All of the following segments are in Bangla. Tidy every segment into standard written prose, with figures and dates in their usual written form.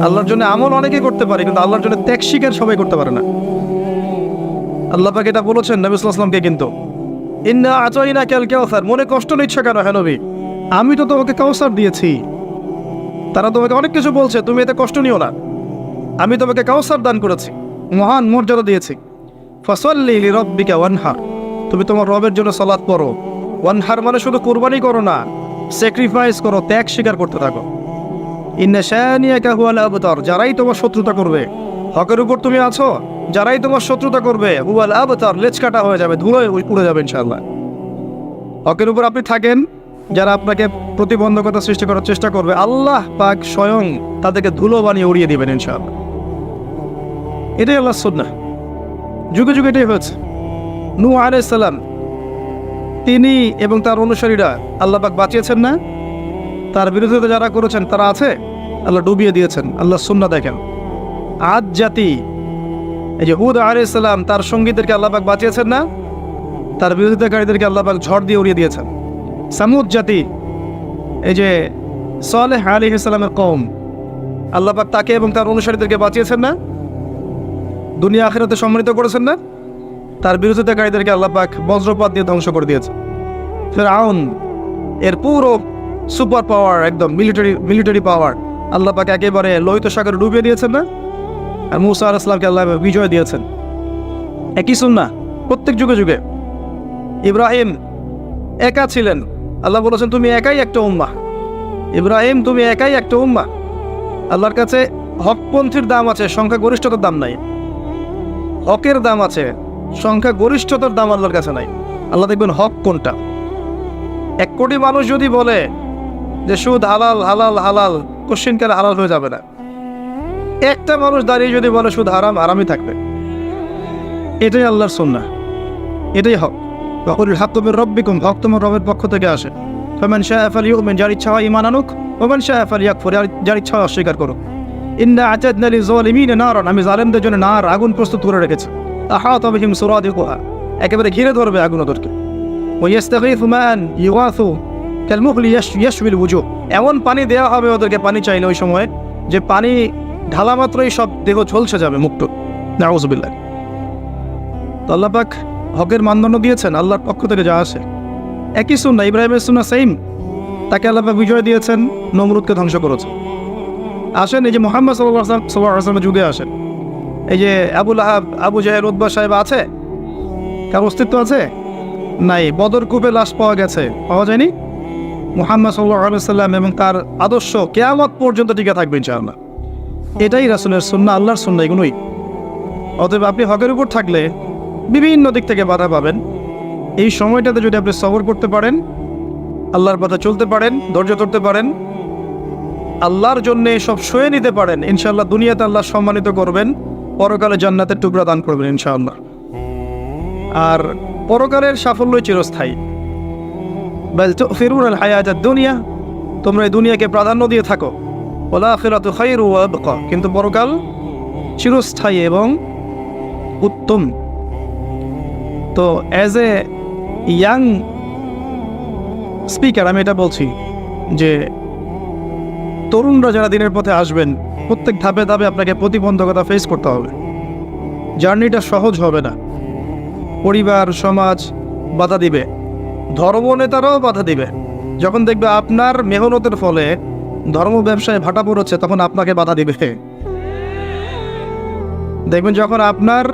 আল্লাহর জন্য আমল অনেকেই করতে পারে, কিন্তু আল্লাহর জন্য ত্যাগ স্বীকার সবাই করতে পারে না। আল্লাহ পাক এটা বলেছেন নবী সাল্লাল্লাহু আলাইহি ওয়াসাল্লামকে, কিন্তু ইন্না আতাইনাকাল কাউসার, মনে কষ্ট নিচ্ছ কেন হে নবী? আমি তো তোমাকে কাউসার দিয়েছি। তারা তোমাকে অনেক কিছু বলছে, তুমি এতে কষ্ট নিও না। আমি তোমাকে কাউসার দান করেছি, মহান মর্যাদা দিয়েছি। ফাসাল্লি লিরাব্বিকা ওয়ানহার, তুমি তোমার রবের জন্য সালাত পড়ো। ওয়ানহার মানে শুধু কুরবানি করো না, স্যাক্রিফাইস করো, ত্যাগ স্বীকার করতে থাকো। ইন্না শানিয়াকা হুয়াল আবতার, যারাই তোমার শত্রুতা করবে, হকের উপর তুমি আছো, যারাই তোমার শত্রুতা করবে হুয়াল আবতার, লেজ কাটা হয়ে যাবে, ধুলোয় উড়ে যাবে ইনশাআল্লাহ। হকের উপর আপনি থাকেন, যারা আপনাকে প্রতিবন্ধকতা সৃষ্টি করার চেষ্টা করবে, আল্লাহ পাক স্বয়ং তাদেরকে ধুলো বানিয়ে উড়িয়ে দিবেন ইনশাআল্লাহ। এটাই আল্লাহর সুন্নাহ, যুগে যুগে এটাই হয়েছে। নূহ আলাইহিস সালাম, তিনি এবং তার অনুসারীরা আল্লাহ পাক বাঁচিয়েছেন না? তার বিরোধিতা যারা করেছেন তারা আছে, আল্লাহ ডুবিয়ে দিয়েছেন। আল্লাহ সুন্নাহ দেখেন। আদ জাতি, এই যে হুদ আলাইহিস সালাম, তার সঙ্গীদেরকে আল্লাহ পাক বাঁচিয়েছেন না? তার বিরোধিতাকারীদেরকে আল্লাহ পাক ঝড় দিয়ে উড়িয়ে দিয়েছেন। সামুদ জাতি, এই যে সালেহ আলাইহিস সালামের কওম, আল্লাহ পাক তাকে এবং তার অনুসারীদেরকে বাঁচিয়েছেন না? দুনিয়া আখিরাতে সম্মানিত করেছেন না? তার বিরোধিতাকারীদেরকে আল্লাহ পাক বজ্রপাত দিয়ে ধ্বংস করে দিয়েছে। ফিরআউন, এর পুরো সুপার পাওয়ার, একদম মিলিটারি পাওয়ার, আল্লাহ পাক একেবারে লোহিত সাগরে ডুবিয়ে দিয়েছেন না? আর মূসা আলাইহিস সালামকে আল্লাহ বিজয় দিয়েছেন। একই সুন্নাহ প্রত্যেক যুগে যুগে। ইব্রাহিম একা ছিলেন, আল্লাহ বলেছেন তুমি একাই একটা উম্মাহ। ইব্রাহিম, তুমি একাই একটা উম্মাহ। আল্লাহর কাছে হকপন্থীর দাম আছে, সংখ্যা গরিষ্ঠতার দাম নাই। হকের দাম আছে, সংখ্যা গরিষ্ঠতার দাম আল্লাহর কাছে নাই। আল্লাহ দেখবেন হক কোনটা। 1 কোটি মানুষ যদি বলে যে সুদ হালাল হালাল হালাল, কোশ্চিনকালে হালাল হয়ে যাবে না। একটা মানুষ দাঁড়িয়ে যদি বলে সুদ হারাম, হারামই থাকবে। এটাই আল্লাহর সুন্নাহ, এটাই হক। ওয়াকুল হাক্কু মির রাব্বিকুম, হক তোমার রবের পক্ষ থেকে আসে। ফামান শাআ ফালইউমিন, যার ইচ্ছা হয় ঈমান আনুক, ওয়ামান শাআ ফালইয়াকফুর, যার ইচ্ছা হয় অস্বীকার করুক। ইন্না আ'তাদনা লিয-যালিমিনা নারান, আমি জালেমদের জন্য নার, আগুন প্রস্তুত করে রেখেছি। আহাতা বিহিম সুরাদিকুহা, একেবারে ঘিরে ধরবে আগুন ওদেরকে। ওয়া ইস্তাগীথু মান ইউগাথু কালমুহলি ইয়াশবিল ওয়ুজুহ, এমন পানি দেওয়া হবে ওদেরকে, পানি চাইলে ওই সময়, যে পানি ঢালা মাত্রই সব দেহ ঝলসে যাবে, মুক্ত। নাউযুবিল্লাহ। তো আল্লাহ পাক হকের মানদণ্ড দিয়েছেন, আল্লাহর পক্ষ থেকে যা আসে। একই সুন্নাহ, ইব্রাহিমের সুন্নাহ সেম। তাকে আল্লাহ পাক বিজয় দিয়েছেন, নমরুদকে ধ্বংস করেছেন। আসেন, এই যে মুহাম্মদ সাল্লাল্লাহু আলাইহি ওয়াসাল্লামের যুগে আসেন, এই যে আবু লাহাব, আবু জাহেল, উতবা সাহেব আছে? কার অস্তিত্ব আছে? নাই। বদর কূপে লাশ পাওয়া গেছে, পাওয়া যায়নি। মুহাম্মদ সাল্লাল্লাহু আলাইহি ওয়াসাল্লাম এবং তার আদর্শ কিয়ামত পর্যন্ত টিকে থাকবে ইনশাআল্লাহ। এটাই রাসূলের সুন্নাহ, আল্লাহর সুন্নাহ, এগুলোই। অতএব আপনি হকের উপর থাকলে বিভিন্ন দিক থেকে বাধা পাবেন। এই সময়টাতে যদি আপনি সবর করতে পারেন, আল্লাহর পথে চলতে পারেন, ধৈর্য ধরতে পারেন, আল্লাহর জন্য সব সয়ে নিতে পারেন, ইনশাআল্লাহ দুনিয়াতে আল্লাহ সম্মানিত করবেন, পরকালে জান্নাতের টুকরা দান করবেন ইনশাআল্লাহ। আর পরকালের সাফল্যই চিরস্থায়ী। বাল তুফিরুনাল হায়াতাদ দুনিয়া, তোমরা এই দুনিয়াকে প্রাধান্য দিয়ে থাকো। ওয়াল আখিরাতু খায়রু ওয়া আবকা, কিন্তু পরকাল চিরস্থায়ী এবং উত্তম। তো অ্যাজ এ ইয়াং স্পিকার আমি এটা বলছি যে তরুণরা যারা দিনের পথে আসবেন, প্রত্যেক ধাপে ধাপে আপনাকে প্রতিবন্ধকতা ফেস করতে হবে। জার্নিটা সহজ হবে না। পরিবার, সমাজ বাধা দিবে, ধর্মনেতারাও বাধা দিবে। যখন দেখবে আপনার মেহনতের ফলে ধর্ম ব্যবসায় ভাটা পড়েছে, তখন আপনাকে বাধা দিবে। দেখবেন যখন আপনার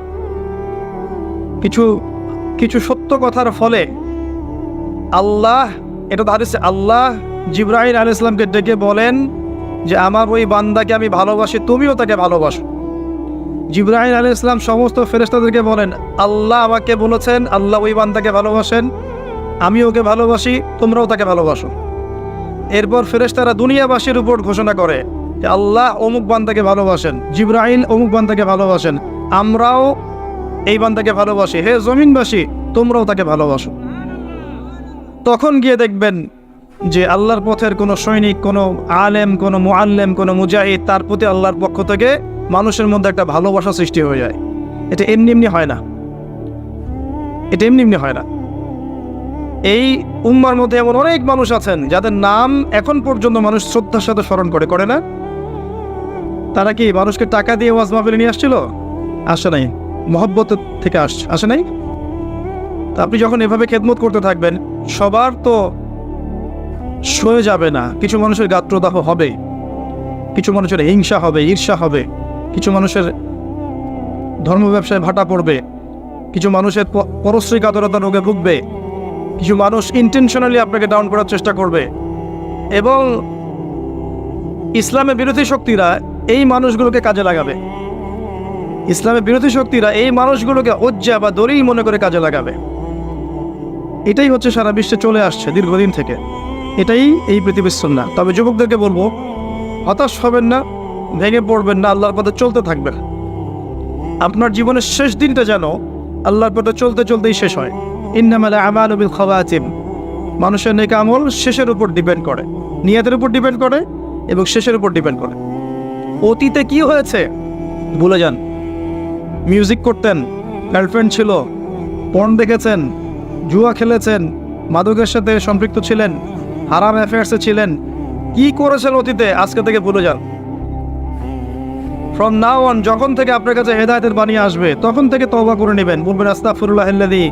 কিছু সত্য কথার ফলে আল্লাহ, এটা তো হাদিসে, আল্লাহ জিবরাইল আলাইহিস সালামকে ডেকে বলেন যে আমার ওই বান্দাকে আমি ভালোবাসি, তুমিও তাকে ভালোবাসো। জিবরাইল আলাইহিস সালাম সমস্ত ফেরেশতাদেরকে বলেন আল্লাহ আমাকে বলেছেন, আল্লাহ ওই বান্দাকে ভালোবাসেন, আমি ওকে ভালোবাসি, তোমরাও তাকে ভালোবাসো। এরপর ফেরেশতারা দুনিয়াবাসীর উপর ঘোষণা করে যে আল্লাহ অমুক বান্দাকে ভালোবাসেন, জিবরাইল অমুক বান্দাকে ভালোবাসেন, আমরাও এই বান্দাকে ভালোবাসি, হে জমিনবাসী তোমরাও তাকে ভালোবাসো। তখন গিয়ে দেখবেন যে আল্লাহর পথের কোনো সৈনিক, কোনো আলেম, কোনো মুআল্লিম, কোনো মুজাহিদ, তার প্রতি আল্লাহর পক্ষ থেকে মানুষের মধ্যে একটা ভালোবাসা সৃষ্টি হয়ে যায়। এটা এমনি এমনি হয় না, এটা এমনি এমনি হয় না। এই উম্মার মধ্যে এমন অনেক মানুষ আছেন যাদের নাম এখন পর্যন্ত মানুষ শ্রদ্ধার সাথে স্মরণ করে না? তারা কি মানুষকে টাকা দিয়ে ওয়াজ মাহফিলে নিয়ে আসছিল? আসে নাই। মহব্বত থেকে আসে নাই। তা আপনি যখন এভাবে খেদমত করতে থাকবেন, সবার তো সয়ে যাবে না। কিছু মানুষের গাত্রদাহ হবে, কিছু মানুষের হিংসা হবে, ঈর্ষা হবে, কিছু মানুষের ধর্ম ব্যবসায় ভাটা পড়বে, কিছু মানুষের পরশ্রী কাতরতা রোগে ভুগবে, কিছু মানুষ ইন্টেনশনালি আপনাকে ডাউন করার চেষ্টা করবে। এবং ইসলামের বিরোধী শক্তিরা এই মানুষগুলোকে কাজে লাগাবে। ইসলামের বিরোধী শক্তিরা এই মানুষগুলোকে ওজ্জা বা দড়ি মনে করে কাজে লাগাবে। এটাই হচ্ছে সারা বিশ্বে চলে আসছে দীর্ঘদিন থেকে। এটাই এই পৃথিবীর সুন্নাহ। তবে যুবকদেরকে বলবো, হতাশ হবেন না, ভেঙে পড়বেন না, আল্লাহর পথে চলতে থাকবেন। আপনার জীবনের শেষ দিনটা যেন আল্লাহর পথে চলতে চলতেই শেষ হয়। ইন্নামাল আমালু বিল খাওয়াতিম। মানুষের নেক আমল শেষের উপর ডিপেন্ড করে, নিয়তের উপর ডিপেন্ড করে এবং শেষের উপর ডিপেন্ড করে। অতীতে কি হয়েছে ভুলে যান। মিউজিক করতেন, গার্লফ্রেন্ড ছিল, পর্ন দেখেছেন, জুয়া খেলেছেন, মাদকের সাথে সম্পৃক্ত ছিলেন, হারাম অ্যাফেয়ার্সে ছিলেন, কি করেছেন অতীতে, আজকে থেকে ভুলে যান। ফ্রম নাও অন, যখন থেকে আপনার কাছে হেদায়েতের বাণী আসবে তখন থেকে তওবা করে নেবেন। বলবেন আস্তাগফিরুল্লাহাল্লাযী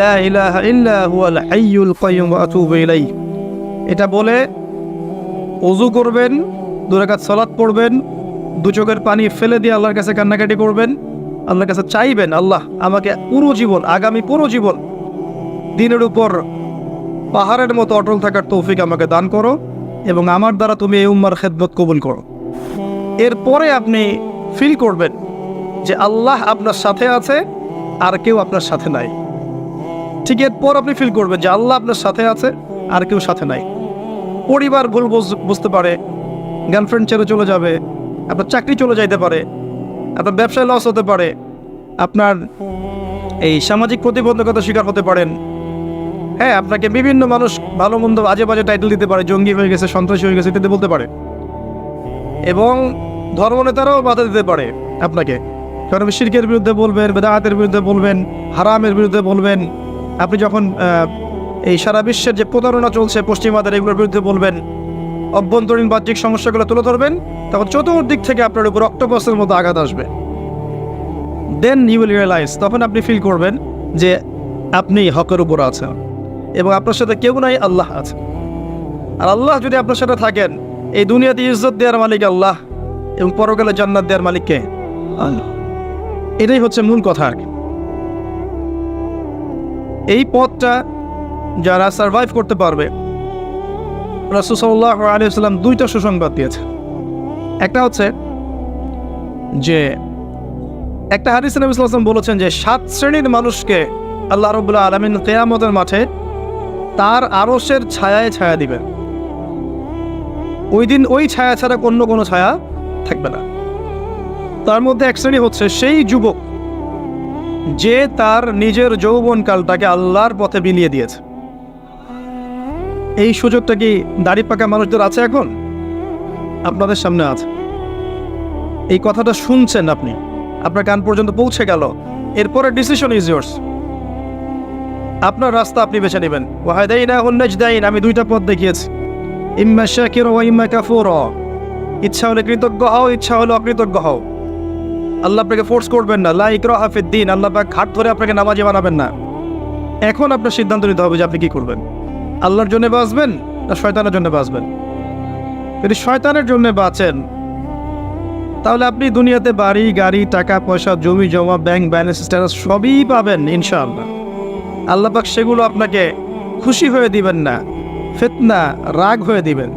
লা ইলাহা ইল্লা হুয়াল হাইয়ুল কাইয়্যুম ওয়া আতুবু ইলাইহি। এটা বলে ওযু করবেন, 2 রাকাত সালাত পড়বেন, 2 চোখের পানি ফেলে দিয়ে আল্লাহর কাছে কান্নাকাটি করবেন, আল্লাহর কাছে চাইবেন, আল্লাহ আমাকে পুরো জীবন, আগামী পুরো জীবন দিনের উপর পাহাড়ের মতো অটল থাকার তৌফিক আমাকে দান করো এবং আমার দ্বারা তুমি এই উম্মার খেদমত কবুল করো। এরপরে আপনি ফিল করবেন যে আল্লাহ আপনার সাথে আছে আর কেউ আপনার সাথে নাই। ঠিক এরপর আপনি ফিল করবেন যে আল্লাহ আপনার সাথে আছে আর কেউ সাথে নাই। পরিবার ভুল বুঝতে পারে, গার্লফ্রেন্ড ছেড়ে চলে যাবে, আপনার চাকরি চলে যাইতে পারে, আপনার ব্যবসায় লস হতে পারে, আপনার এই সামাজিক প্রতিবন্ধকতা শিকার হতে পারেন। হ্যাঁ, আপনাকে বিভিন্ন মানুষ ভালো মন্দ বাজে বাজে টাইটেল দিতে পারে, জঙ্গি হয়ে গেছে, সন্ত্রাসী হয়ে গেছে ইত্যাদি বলতে পারে। এবং ধর্মনেতারাও বাধা দিতে পারে আপনাকে, কারণ শিরকের বিরুদ্ধে বলবেন, বেদাতের বিরুদ্ধে বলবেন, হারামের বিরুদ্ধে বলবেন। আপনি যখন এই সারা বিশ্বের যে প্রতারণা চলছে পশ্চিমাদের, এগুলোর বিরুদ্ধে বলবেন, অভ্যন্তরীণ বাহ্যিক সমস্যাগুলো তুলে ধরবেন, তখন চতুর্দিক থেকে আপনার উপর অক্টোপাসের মতো আঘাত আসবে। দেন ইউ উইল রিয়েলাইজ, তখন আপনি ফিল করবেন যে আপনি হকের উপর আছেন এবং আপনার সাথে কেউ নাই, আল্লাহ আছে। আর আল্লাহ যদি আপনার সাথে থাকেন, এই দুনিয়াতে ইজ্জত দেওয়ার মালিক আল্লাহ এবং পরকালে জান্নাত দেওয়ার মালিক কে? আল্লাহ। এটাই হচ্ছে মূল কথা আর কি। এই পথটা যারা সার্ভাইভ করতে পারবে, রাসূল সাল্লাল্লাহু আলাইহি ওয়াসাল্লাম 2টা সুসংবাদ দিয়েছে। একটা হচ্ছে যে একটা হাদিসে নবী সাল্লাল্লাহু আলাইহি ওয়াসাল্লাম বলেছেন যে 7 শ্রেণীর মানুষকে আল্লাহ রাব্বুল আলামিন কিয়ামতের মাঠে তার আরশের ছায়ায় ছায়া দিবেন। ওই দিন ওই ছায়া ছাড়া অন্য কোনো ছায়া থাকবে না। তার মধ্যে এক শ্রেণী হচ্ছে সেই যুবক যে তার নিজের যৌবনকালটাকে আল্লাহর পথে বিলিয়ে দিয়েছে। এই সুযোগটা কি দাড়ি পাকা মানুষদের আছে? এখন আপনাদের সামনে আছে। এই কথাটা শুনছেন আপনি, আপনার কান পর্যন্ত পৌঁছে গেল। এরপরে ডিসিশন ইজ ইয়ার্স। আপনার রাস্তা আপনি বেছে নেবেন। ওয়াহাদাইনাহুন নাজদাইন, আমি 2টা পথ দেখিয়েছি, ইম্মা শাকিরা ওয়া ইম্মা কাফুরা। ইচ্ছা হলে কৃতজ্ঞ হও, ইচ্ছা হলে অকৃতজ্ঞ হও। আল্লাহ আপনাকে ফোর্স করবেন না, লা ইকরাহা ফিদ্দিন। আল্লাহ পাক হাত ধরে আপনাকে নামাজি বানাবেন না। এখন আপনার সিদ্ধান্ত নিতে হবে যে আপনি কি করবেন। আল্লাহর জন্য বাঁচবেন না শয়তানের জন্য বাঁচবেন? যদি শয়তানের জন্য বাঁচেন, তাহলে আপনি দুনিয়াতে বাড়ি গাড়ি, টাকা পয়সা, জমি জমা, ব্যাংক ব্যালেন্স, স্ট্যাটাস সবই পাবেন ইনশাআল্লাহ। আল্লাহ পাক সেগুলো আপনাকে খুশি হয়ে দিবেন না, ফিতনা, রাগ হয়ে দিবেন।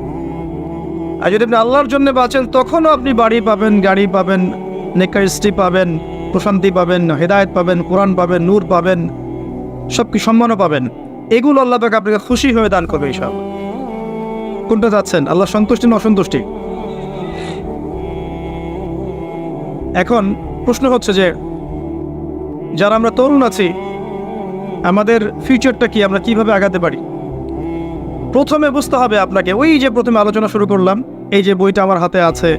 আর যদি আপনি আল্লাহর জন্য বাঁচেন, তখনও আপনি বাড়ি পাবেন, গাড়ি পাবেন, নেককার স্ত্রী পাবেন, প্রশান্তি পাবেন, হেদায়েত পাবেন, কোরআন পাবেন, নূর পাবেন, সব কি সম্মানও পাবেন। এগুলো আল্লাহ পাক আপনাকে খুশি হয়ে দান করবে ইনশাআল্লাহ। কোনটা যাচ্ছেন, আল্লাহ সন্তুষ্টি না অসন্তুষ্টি? এখন প্রশ্ন হচ্ছে যে যারা আমরা তরুণ আছি, আমাদের ফিউচারটা কি, আমরা কিভাবে আগাতে পারি? প্রথমে বুঝতে হবে আপনাকে, ওই যে প্রথমে আলোচনা শুরু করলাম, এই যে বইটা আমার হাতে আছে,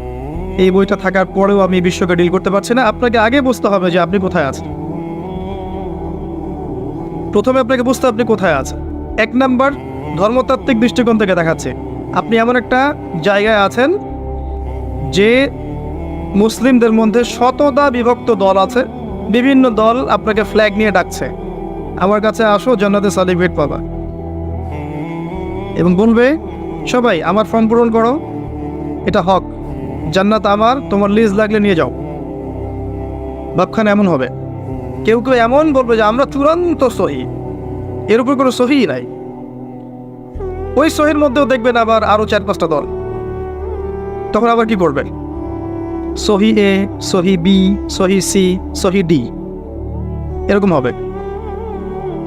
এই বইটা থাকার পরেও আমি বিশ্বকে ডিল করতে পারছি না। আপনাকে আগে বুঝতে হবে যে আপনি কোথায় আছেন। প্রথমে আপনাকে বুঝতে আপনি কোথায় আছেন। 1 নাম্বার, ধর্মতাত্ত্বিক দৃষ্টিকোণ থেকে দেখাচ্ছে আপনি এমন একটা জায়গায় আছেন যে মুসলিমদের মধ্যে শতদা বিভক্ত দল আছে, বিভিন্ন দল আপনাকে ফ্ল্যাগ নিয়ে ডাকছে, আমার কাছে আসো, জান্নাতে সার্টিফিকেট পাবা, এবং বলবে সবাই আমার ফর্ম পূরণ করো, এটা হক, জান্নাত আমার, তোমার লিজ লাগলে নিয়ে যাও। ভাবখানে এমন হবে। কেউ কেউ এমন বলবে যে আমরা চূড়ান্ত সহি, এর উপর কোনো সহি নাই। ওই সহির মধ্যেও দেখবেন আবার আরও 4-5টা দল, তখন আবার কি করবেন? সহি এ, সহি বি, সহি সি, সহি ডি, এরকম হবে।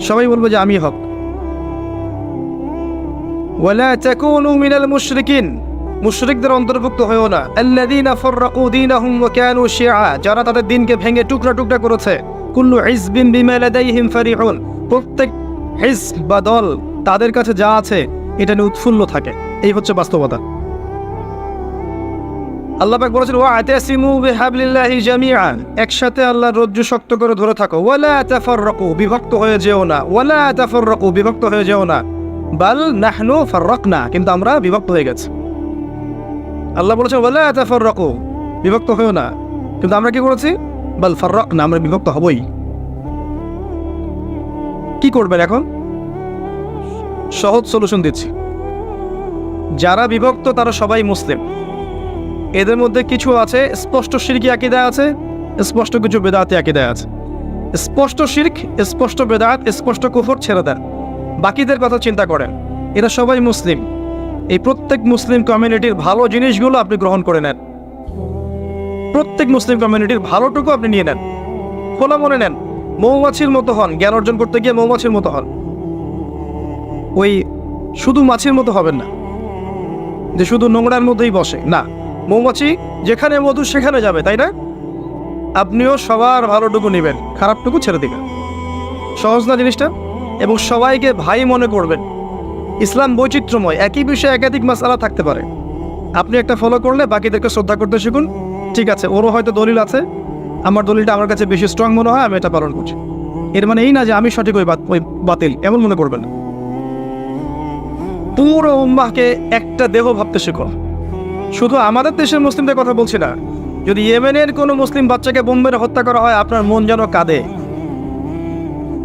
সবাই বলবে যে আমি হক। ওয়ালা তাকুনু মিনাল মুশরিকিন, মুশরিকদের অন্তর্ভুক্ত হয়েও না। আল্লাযীনা ফাররাকু দীনাহুম ওয়া কানু শিয়া, যারা তাদের দ্বীনকে ভেঙে টুকরা টুকরা করেছে। কুল্লু হিজবিন বিমা লাদাইহিম ফারিহুন, প্রত্যেক হিজব বা দল তাদের কাছে যা আছে এটা নিয়ে উৎফুল্ল থাকে। এই হচ্ছে বাস্তবতা। আল্লাহ পাক বলেছেন ওয়া'তাসিমু বিহাবলিল্লাহি জামিআন, একসাথে আল্লাহর রজ্জু শক্ত করে ধরে থাকো। ওয়ালা তাফাররাকু, বিভক্ত হয়ে যেও না। ওয়ালা তাফাররাকু, বিভক্ত হয়ে যেও না। বাল নাহনু ফাররাকনা, কিন্তু আমরা বিভক্ত হয়ে গেছি। আল্লাহ বলেছেন ওয়ালা তাফাররাকু, বিভক্ত হয়েও না, কিন্তু আমরা কি করেছি? বাল ফাররাকনা, আমরা বিভক্ত হবই। কি করবেন এখন? সহজ সলিউশন দিচ্ছি। যারা বিভক্ত তারা সবাই মুসলিম। এদের মধ্যে কিছু আছে স্পষ্ট শিরকি আকীদা আছে, স্পষ্ট কিছু বেদাতি আকীদা আছে। স্পষ্ট শিরক, স্পষ্ট বেদাত, স্পষ্ট কুফর ছেড়ে দেন, বাকিদের কথা চিন্তা করেন। এরা সবাই মুসলিম। এই প্রত্যেক মুসলিম কমিউনিটির ভালো জিনিসগুলো আপনি গ্রহণ করে নেন, প্রত্যেক মুসলিম কমিউনিটির ভালোটুকু আপনি নিয়ে নেন, খোলা মনে নেন। মৌমাছির মতো হন, জ্ঞান অর্জন করতে গিয়ে মৌমাছির মতো হন। ওই শুধু মাছির মতো হবেন না যে শুধু নোংরার মধ্যেই বসে, না। মৌমাছি যেখানে মধু সেখানে যাবে, তাই না? আপনিও সবার ভালোটুকু নেবেন, খারাপটুকু ছেড়ে দিবেন। সহজ না জিনিসটা? এবং সবাইকে ভাই মনে করবেন। ইসলাম বৈচিত্র্যময়, একই বিষয়ে একাধিক মাসআলা থাকতে পারে। আপনি একটা ফলো করলে বাকিদেরকে শ্রদ্ধা করতে শিখুন। ঠিক আছে, ওরও হয়তো দলিল আছে, আমার দলিলটা আমার কাছে বেশি স্ট্রং মনে হয়, আমি এটা পালন করছি। এর মানে এই না যে আমি সঠিক, ওই বাতিল, এমন মনে করবেন না। পুরো উম্মাহকে একটা দেহ ভাবতে শেখো। শুধু আমাদের দেশের মুসলিমদের কথা বলছি না, যদি ইয়েমেনের কোনো মুসলিম বাচ্চাকে বোম মেরে হত্যা করা হয় আপনার মন যেন কাঁদে।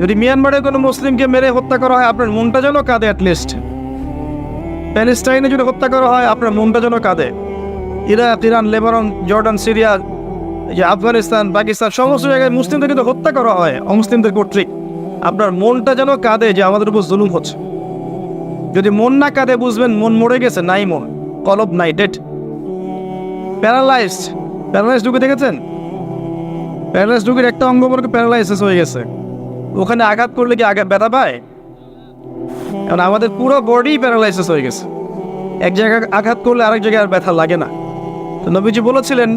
যদি মিয়ানমারের কোনো মুসলিমকে মেরে হত্যা করা হয় আপনার মনটা যেন কাঁদে। অ্যাটলিস্ট প্যালেস্টাইনে যদি হত্যা করা হয় আপনার মনটা যেন কাঁদে। Iraq, Iran, Lebanon, Jordan, Syria, যে আফগানিস্তান, পাকিস্তান, সমস্ত জায়গায় মুসলিমদের কিন্তু হত্যা করা হয় অমুসলিমদের কর্তৃক। আপনার মনটা যেন কাঁদে যে আমাদের উপর জুলুম হচ্ছে। যদি মন না কাঁদে বুঝবেন মন মরে গেছে, নাই মন, কলব নাই, ডেড, প্যারালাইজড। প্যারালাইজড রোগী দেখেছেন? প্যারালাইজড রোগীর একটা অঙ্গ প্যারালাইসিস হয়ে গেছে, ওখানে আঘাত করলে কি ব্যথা পায়? কারণ আমাদের পুরো বডি প্যারালাইসিস হয়ে গেছে, এক জায়গায় আঘাত করলে আরেক জায়গায় আর ব্যথা লাগে না। তো নবীজি বলেছিলেন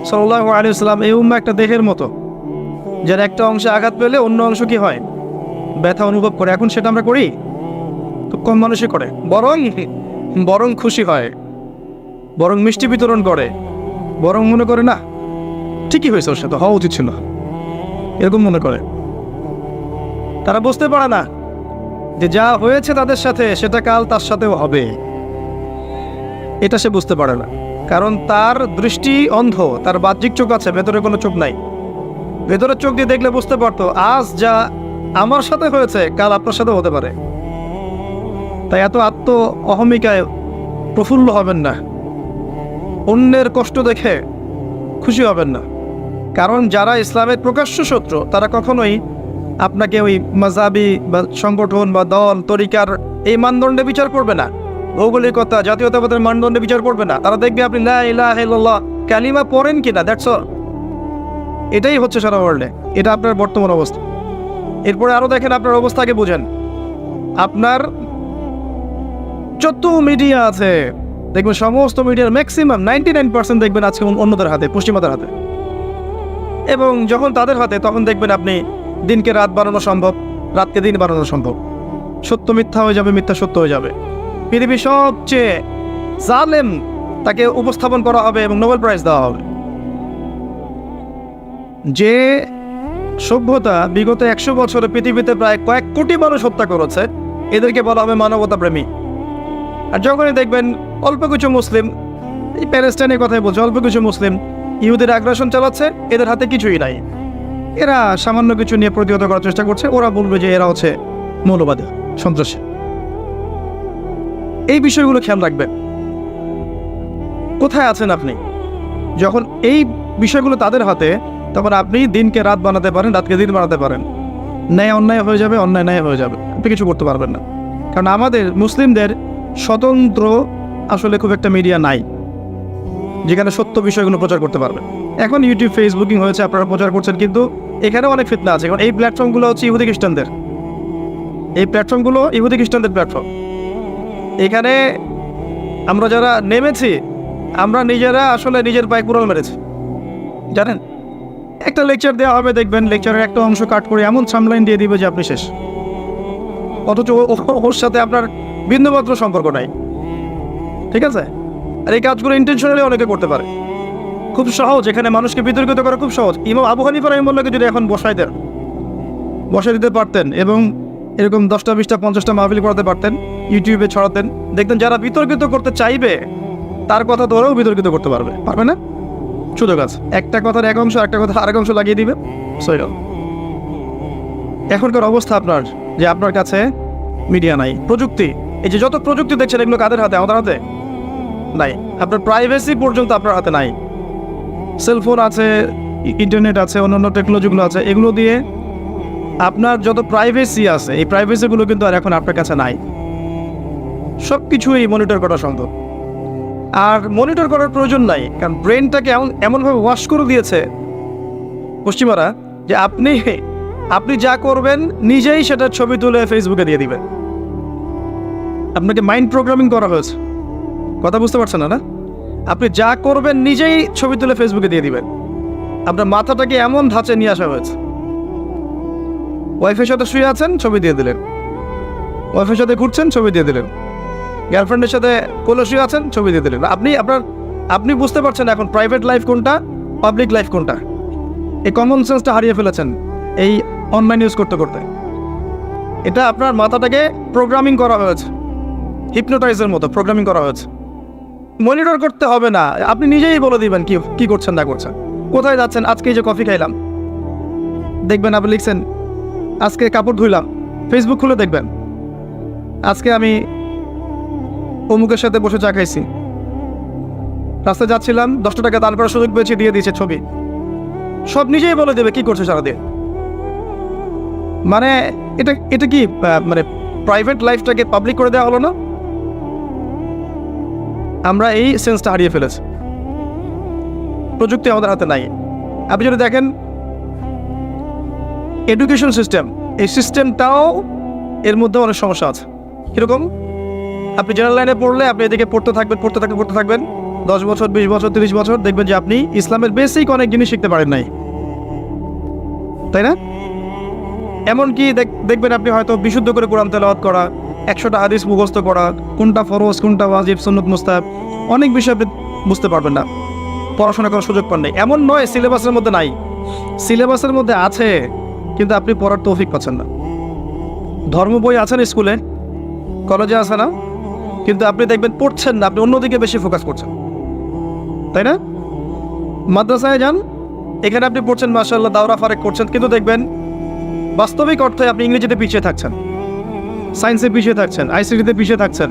সাল্লাল্লাহু আলাইহি ওয়াসাল্লাম, এই উম্মাহ একটা দেহের মতো, যার একটা অংশে আঘাত পেলে অন্য অংশ কি হয়? ব্যথা অনুভব করে। এখন সেটা আমরা করি? খুব কম মানুষই করে। বরং খুশি হয়, বরং মিষ্টি বিতরণ করে, বরং মনে করে না ঠিকই হয়েছে, ওর সাথে হওয়া উচিত ছিল, এরকম মনে করে। তারা বুঝতে পারে না যে যা হয়েছে তাদের সাথে সেটা কাল তার সাথেও হবে। এটা সে বুঝতে পারে না, কারণ তার দৃষ্টি অন্ধ। তার বাহ্যিক চোখ আছে, ভেতরে কোনো চোখ নাই। ভেতরের চোখ দিয়ে দেখলে বুঝতে পারতো আজ যা আমার সাথে হয়েছে কাল আপনার সাথে হতে পারে। তাই এত আত্ম অহমিকায় প্রফুল্ল হবেন না, অন্যের কষ্ট দেখে খুশি হবেন না। কারণ যারা ইসলামের প্রকাশ্য শত্রু তারা কখনোই আপনাকে ওই মাযহাবি বা সংগঠন বা দল তরিকার এই মানদণ্ডে বিচার করবে না, ভৌগোলিকতা, জাতীয়তাবাদের মানদণ্ডে বিচার করবে না। তারা দেখবে আপনি লা ইলাহা ইল্লাল্লাহ কালিমা পড়েন কিনা, দ্যাটস অল। এটাই হচ্ছে সারা ওয়ার্ল্ডে, এটা আপনার বর্তমান অবস্থা। এরপরে আরও দেখেন, আপনার অবস্থাকে বুঝেন। আপনার যত মিডিয়া আছে দেখবেন, সমস্ত মিডিয়ার ম্যাক্সিমাম 99% দেখবেন আজকে অন্যদের হাতে, পশ্চিমাদের হাতে। এবং যখন তাদের হাতে, তখন দেখবেন আপনি দিনকে রাত বানানো সম্ভব, রাতকে দিন বানানো সম্ভব। সত্য মিথ্যা হয়ে যাবে, মিথ্যা সত্য হয়ে যাবে। পৃথিবীর সবচেয়ে জালেম তাকে উপস্থাপন করা হবে এবং নোবেল প্রাইজ দেওয়া হবে। যে সভ্যতা বিগত 100 বছরে পৃথিবীতে প্রায় কয়েক কোটি মানুষ হত্যা করেছে, এদেরকে বলা হবে মানবতা প্রেমী। আর যখনই দেখবেন অল্প কিছু মুসলিম, এই প্যালেস্টাইনের কথাই বলছে, অল্প কিছু মুসলিম ইহুদির আগ্রাসন চালাচ্ছে, এদের হাতে কিছুই নাই। এরা সামান্য কিছু নিয়ে প্রতিহত করার চেষ্টা করছে, ওরা বলবে যে এরা হচ্ছে মৌলবাদী, সন্ত্রাসী। এই বিষয়গুলো খেয়াল রাখবেন। কোথায় আছেন আপনি? যখন এই বিষয়গুলো তাদের হাতে, তখন আপনি দিনকে রাত বানাতে পারেন, রাতকে দিন বানাতে পারেন। ন্যায় অন্যায় হয়ে যাবে, অন্যায় ন্যায় হয়ে যাবে, আপনি কিছু করতে পারবেন না। কারণ আমাদের মুসলিমদের স্বতন্ত্র আসলে খুব একটা মিডিয়া নাই যেখানে সত্য বিষয়গুলো প্রচার করতে পারবে। এখন ইউটিউব, ফেসবুকিং হয়েছে, আপনারা প্রচার করছেন, কিন্তু এখানে অনেক ফিতনা আছে। কারণ এই প্ল্যাটফর্মগুলো হচ্ছে ইহুদি খ্রিস্টানদের, এই প্ল্যাটফর্মগুলো ইহুদি খ্রিস্টানদের প্ল্যাটফর্ম। এখানে আমরা যারা নেমেছি, আমরা নিজেরা আসলে নিজের পায়ে কুড়াল মেরেছি, জানেন। একটা লেকচার দেওয়া হবে, দেখবেন লেকচারের একটা অংশ কাট করে এমন সামলাইন দিয়ে দিবে যে আপনি শেষ, অথচ ওর সাথে আপনার বিন্দুমাত্র সম্পর্ক নাই, ঠিক আছে। আর এই কাজগুলো ইন্টেনশনালি অনেকে করতে পারে, খুব সহজ। এখানে মানুষকে বিতর্কিত করা খুব সহজ। ইমাম আবু হানিফা রাহিমাহুল্লাহকে যদি এখন বসাই দিতে পারতেন এবং এরকম 10টা 20টা 50টা মাহফিল করাতে পারতেন, ইউটিউবে ছড়াতেন, দেখতেন যারা বিতর্কিত করতে চাইবে তার কথা ধরেও বিতর্কিত করতে পারবে না। সুযোগ আছে, একটা কথার এক অংশ একটা কথা আরেক অংশ লাগিয়ে দিবে, সৈল। এখনকার অবস্থা আপনার যে আপনার কাছে মিডিয়া নাই, প্রযুক্তি, এই যে যত প্রযুক্তি দেখছেন এগুলো কাদের হাতে? আমাদের হাতে নাই। আপনার প্রাইভেসি পর্যন্ত আপনার হাতে নাই। সেলফোন আছে, ইন্টারনেট আছে, অন্যান্য টেকনোলজিগুলো আছে, এগুলো দিয়ে আপনার যত প্রাইভেসি আছে, এই প্রাইভেসিগুলো কিন্তু আর এখন আপনার কাছে নাই। সব কিছুই মনিটর করা সম্ভব। আর মনিটর করার প্রয়োজন নাই, কারণ ব্রেনটাকে এমনভাবে ওয়াশ করে দিয়েছে পশ্চিমারা যে আপনি যা করবেন নিজেই সেটা ছবি তুলে ফেসবুকে দিয়ে দিবেন। আপনাকে মাইন্ড প্রোগ্রামিং করা হয়েছে, কথা বুঝতে পারছেন না? আপনি যা করবেন নিজেই ছবি তুলে ফেসবুকে দিয়ে দিবেন। আপনার মাথাটাকে এমন ধাঁচে নিয়ে আসা হয়েছে। ওয়াইফের সাথে শুয়ে আছেন, ছবি দিয়ে দিলেন। ওয়াইফের সাথে ঘুরছেন, ছবি দিয়ে দিলেন। গার্লফ্রেন্ডের সাথে কোলে শুয়ে আছেন, ছবি দিয়ে দিলেন। আপনি বুঝতে পারছেন এখন প্রাইভেট লাইফ কোনটা, পাবলিক লাইফ কোনটা। এই কমন সেন্সটা হারিয়ে ফেলেছেন এই অনলাইন ইউজ করতে করতে। এটা আপনার মাথাটাকে প্রোগ্রামিং করা হয়েছে, হিপনোটাইজের মতো প্রোগ্রামিং করা হয়েছে। মনিটর করতে হবে না, আপনি নিজেই বলে দিবেন কি করছেন না করছেন, কোথায় যাচ্ছেন। আজকে এই যে কফি খাইলাম, দেখবেন আপনি লিখছেন আজকে কাপড় ধুইলাম, ফেসবুক খুলে দেখবেন আজকে আমি অমুকের সাথে বসে চা খাইছি, রাস্তায় যাচ্ছিলাম 10 টাকা দান করার সুযোগ পেয়েছি, দিয়ে দিয়েছে ছবি। সব নিজেই বলে দেবে কি করছে সারাদিন। মানে এটা কি মানে প্রাইভেট লাইফটাকে পাবলিক করে দেওয়া হলো না? আমরা এই সেন্সটা হারিয়ে ফেলেছি। প্রযুক্তি আমাদের হাতে নাই। আপনি যদি দেখেন এডুকেশন সিস্টেম, এই সিস্টেমটাও এর মধ্যে অনেক সমস্যা আছে। কীরকম? আপনি জেনারেল লাইনে পড়লে আপনি এদিকে পড়তে থাকবেন 10 বছর 20 বছর 30 বছর, দেখবেন যে আপনি ইসলামের বেসিক অনেক জিনিস শিখতে পারেন নাই, তাই না? এমনকি দেখবেন আপনি হয়তো বিশুদ্ধ করে কোরআন তেলাওয়াত করা, 100টা হাদিস মুখস্থ করা, কোনটা ফরজ কোনটা ওয়াজিব সুন্নত মুস্তাহাব, অনেক বিষয় আপনি বুঝতে পারবেন না, পড়াশোনা করার সুযোগ পান নাই। এমন নয় সিলেবাসের মধ্যে নাই, সিলেবাসের মধ্যে আছে, কিন্তু আপনি পড়ার তৌফিক পাচ্ছেন না। ধর্ম বই আছে না স্কুলে, কলেজে আছে না, কিন্তু আপনি দেখবেন পড়ছেন না, আপনি অন্যদিকে বেশি ফোকাস করছেন, তাই না? মাদ্রাসায় যান, এখানে আপনি পড়ছেন মাশাআল্লাহ, দাওরা ফারেক করছেন, কিন্তু দেখবেন বাস্তবিক অর্থে আপনি ইংরেজিতে পিছিয়ে থাকছেন, সায়েন্সে পিছিয়ে থাকছেন, আইসিটিতে পিছিয়ে থাকছেন,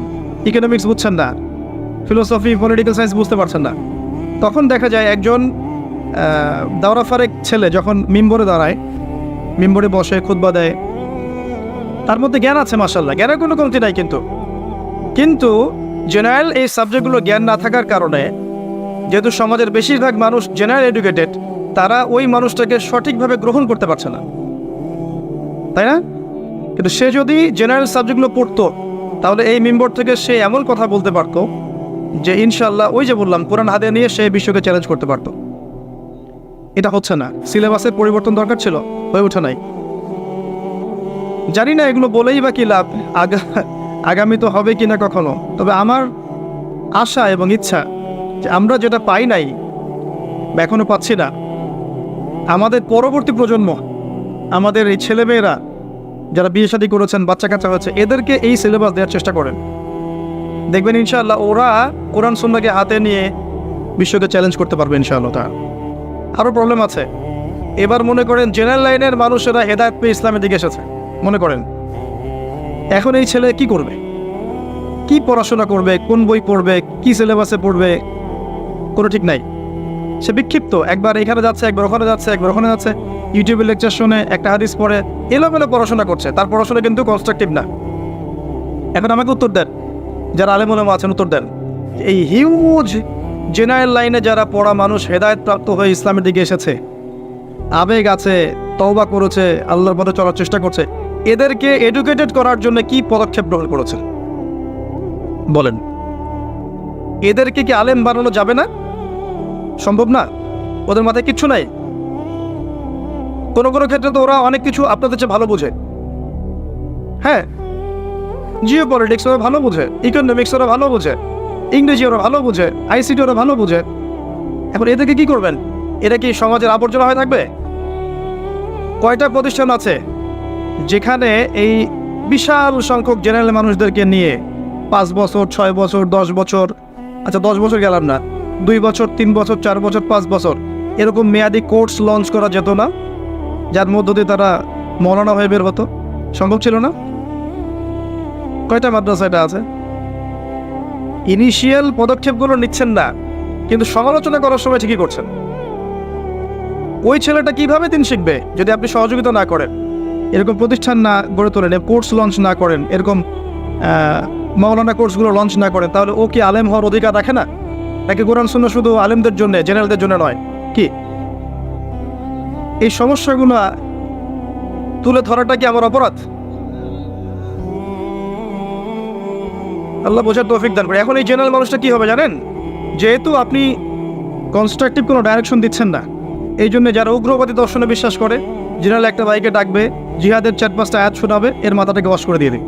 ইকোনমিক্স বুঝছেন না, ফিলোসফি পলিটিক্যাল সায়েন্স বুঝতে পারছেন না। তখন দেখা যায় একজন দাওরা ফারেক ছেলে যখন মিম্বরে দাঁড়ায়, মিম্বরে বসে খুতবা দেয়, তার মধ্যে জ্ঞান আছে মাশাআল্লাহ, জ্ঞানের কোনো কমতি নাই, কিন্তু জেনারেল এই সাবজেক্টগুলো জ্ঞান না থাকার কারণে, যেহেতু সমাজের বেশিরভাগ মানুষ জেনারেল এডুকেটেড, তারা ওই মানুষটাকে সঠিকভাবে গ্রহণ করতে পারছে না, তাই না? কিন্তু সে যদি জেনারেল সাবজেক্টগুলো পড়তো, তাহলে এই মিম্বর থেকে সে এমন কথা বলতে পারতো যে ইনশাআল্লাহ ওই যে বললাম কোরআন হাতে নিয়ে সে বিশ্বকে চ্যালেঞ্জ করতে পারতো। এটা হচ্ছে না। সিলেবাসের পরিবর্তন দরকার ছিল, হয়ে ওঠে নাই। জানি না এগুলো বলেই বা কি লাভ, আগামী তো হবে কিনা কখনো। তবে আমার আশা এবং ইচ্ছা যে আমরা যেটা পাই নাই বা এখনো পাচ্ছি না, আমাদের পরবর্তী প্রজন্ম, আমাদের এই ছেলেমেয়েরা যারা বিয়ে শাদী করেছেন, বাচ্চা কাচ্চা হয়েছে, এদেরকে এই সিলেবাস দেওয়ার চেষ্টা করেন। দেখবেন ইনশাআল্লাহ ওরা কোরআন সুন্নাহকে হাতে নিয়ে বিশ্বকে চ্যালেঞ্জ করতে পারবে ইনশাআল্লাহ। আরও প্রবলেম আছে। এবার মনে করেন জেনারেল লাইনের মানুষেরা হেদায়েত পেয়ে ইসলামের দিকে এসেছে, মনে করেন এখন এই ছেলে কি করবে, কি পড়াশোনা করবে, কোন বই পড়বে, কি সিলেবাসে পড়বে, কোনো ঠিক নাই। সে বিক্ষিপ্ত, একবার এখানে যাচ্ছে, একবার ওখানে যাচ্ছে, একবার ওখানে যাচ্ছে, ইউটিউবে লেকচার শুনে, একটা হাদিস পড়ে, এলোমেলো পড়াশোনা করছে, তার পড়াশোনা কিন্তু কনস্ট্রাকটিভ না। এখন আমাকে উত্তর দেন, যারা আলেম ওলামা আছেন উত্তর দেন, এই হিউজ জেনারেল লাইনে যারা পড়া মানুষ হেদায়েত প্রাপ্ত হয়ে ইসলামের দিকে এসেছে, আবেগ আছে, তওবা করেছে, আল্লাহর পথে চলার চেষ্টা করছে, এদেরকে এডুকেটেড করার জন্য কি পদক্ষেপ গ্রহণ করেছেন বলেন? এদেরকে কি আলেম বানানো যাবে না? সম্ভব না? ওদের মাথায় কিচ্ছু নাই? কোনো কোনো ক্ষেত্রে তো ওরা অনেক কিছু আপনাদের চেয়ে ভালো বোঝে। হ্যাঁ, জিও পলিটিক্স ওরা ভালো বোঝে, ইকোনমিক্স ওরা ভালো বোঝে, ইংরেজি ওরা ভালো বোঝে, আইসিটি ওরা ভালো বোঝে। এখন এদেরকে কি করবেন? এরা কি সমাজের আবর্জনা হয়ে থাকবে? কয়টা প্রতিষ্ঠান আছে যেখানে এই বিশাল সংখ্যক জেনারেল মানুষদেরকে নিয়ে 5 বছর, 6 বছর, 10 বছর, আচ্ছা 10 বছর গেলাম না, 2 বছর, 3 বছর, 4 বছর, 5 বছর এরকম মেয়াদি কোর্স লঞ্চ করা যেত না, যার মধ্য দিয়ে তারা মৌলানা হয়ে বের হতো? সম্ভব ছিল না? কয়টা মাদ্রাসা এটা আছে? ইনিশিয়াল পদক্ষেপগুলো নিচ্ছেন না, কিন্তু সমালোচনা করার সময় ঠিকই করছেন। ওই ছেলেটা কিভাবে দিন শিখবে যদি আপনি সহযোগিতা না করেন, এরকম প্রতিষ্ঠান না গড়ে তোলেন, কোর্স লঞ্চ না করেন, এরকম মাওলানা কোর্সগুলো লঞ্চ না করেন? তাহলে ও কি আলেম হওয়ার অধিকার রাখে না? নাকি কোরআন সুন্নাহ শুধু আলেমদের জন্য, জেনারেলদের জন্য নয়? কি এই সমস্যাগুলো তুলে ধরাটা কি আমার অপরাধ? আল্লাহ বোঝার তৌফিক দান করে। এখন এই জেনারেল মানুষটা কি হবে জানেন? যেহেতু আপনি কনস্ট্রাকটিভ কোনো ডাইরেকশন দিচ্ছেন না, এই জন্য যারা উগ্রবাদী দর্শনে বিশ্বাস করে, জেনারেল একটা ভাইকে ডাকবে, জিহাদের 4-5টা আয়াত শোনাবে, এর মাথাটাকে ওয়াশ করে দিয়ে দিই।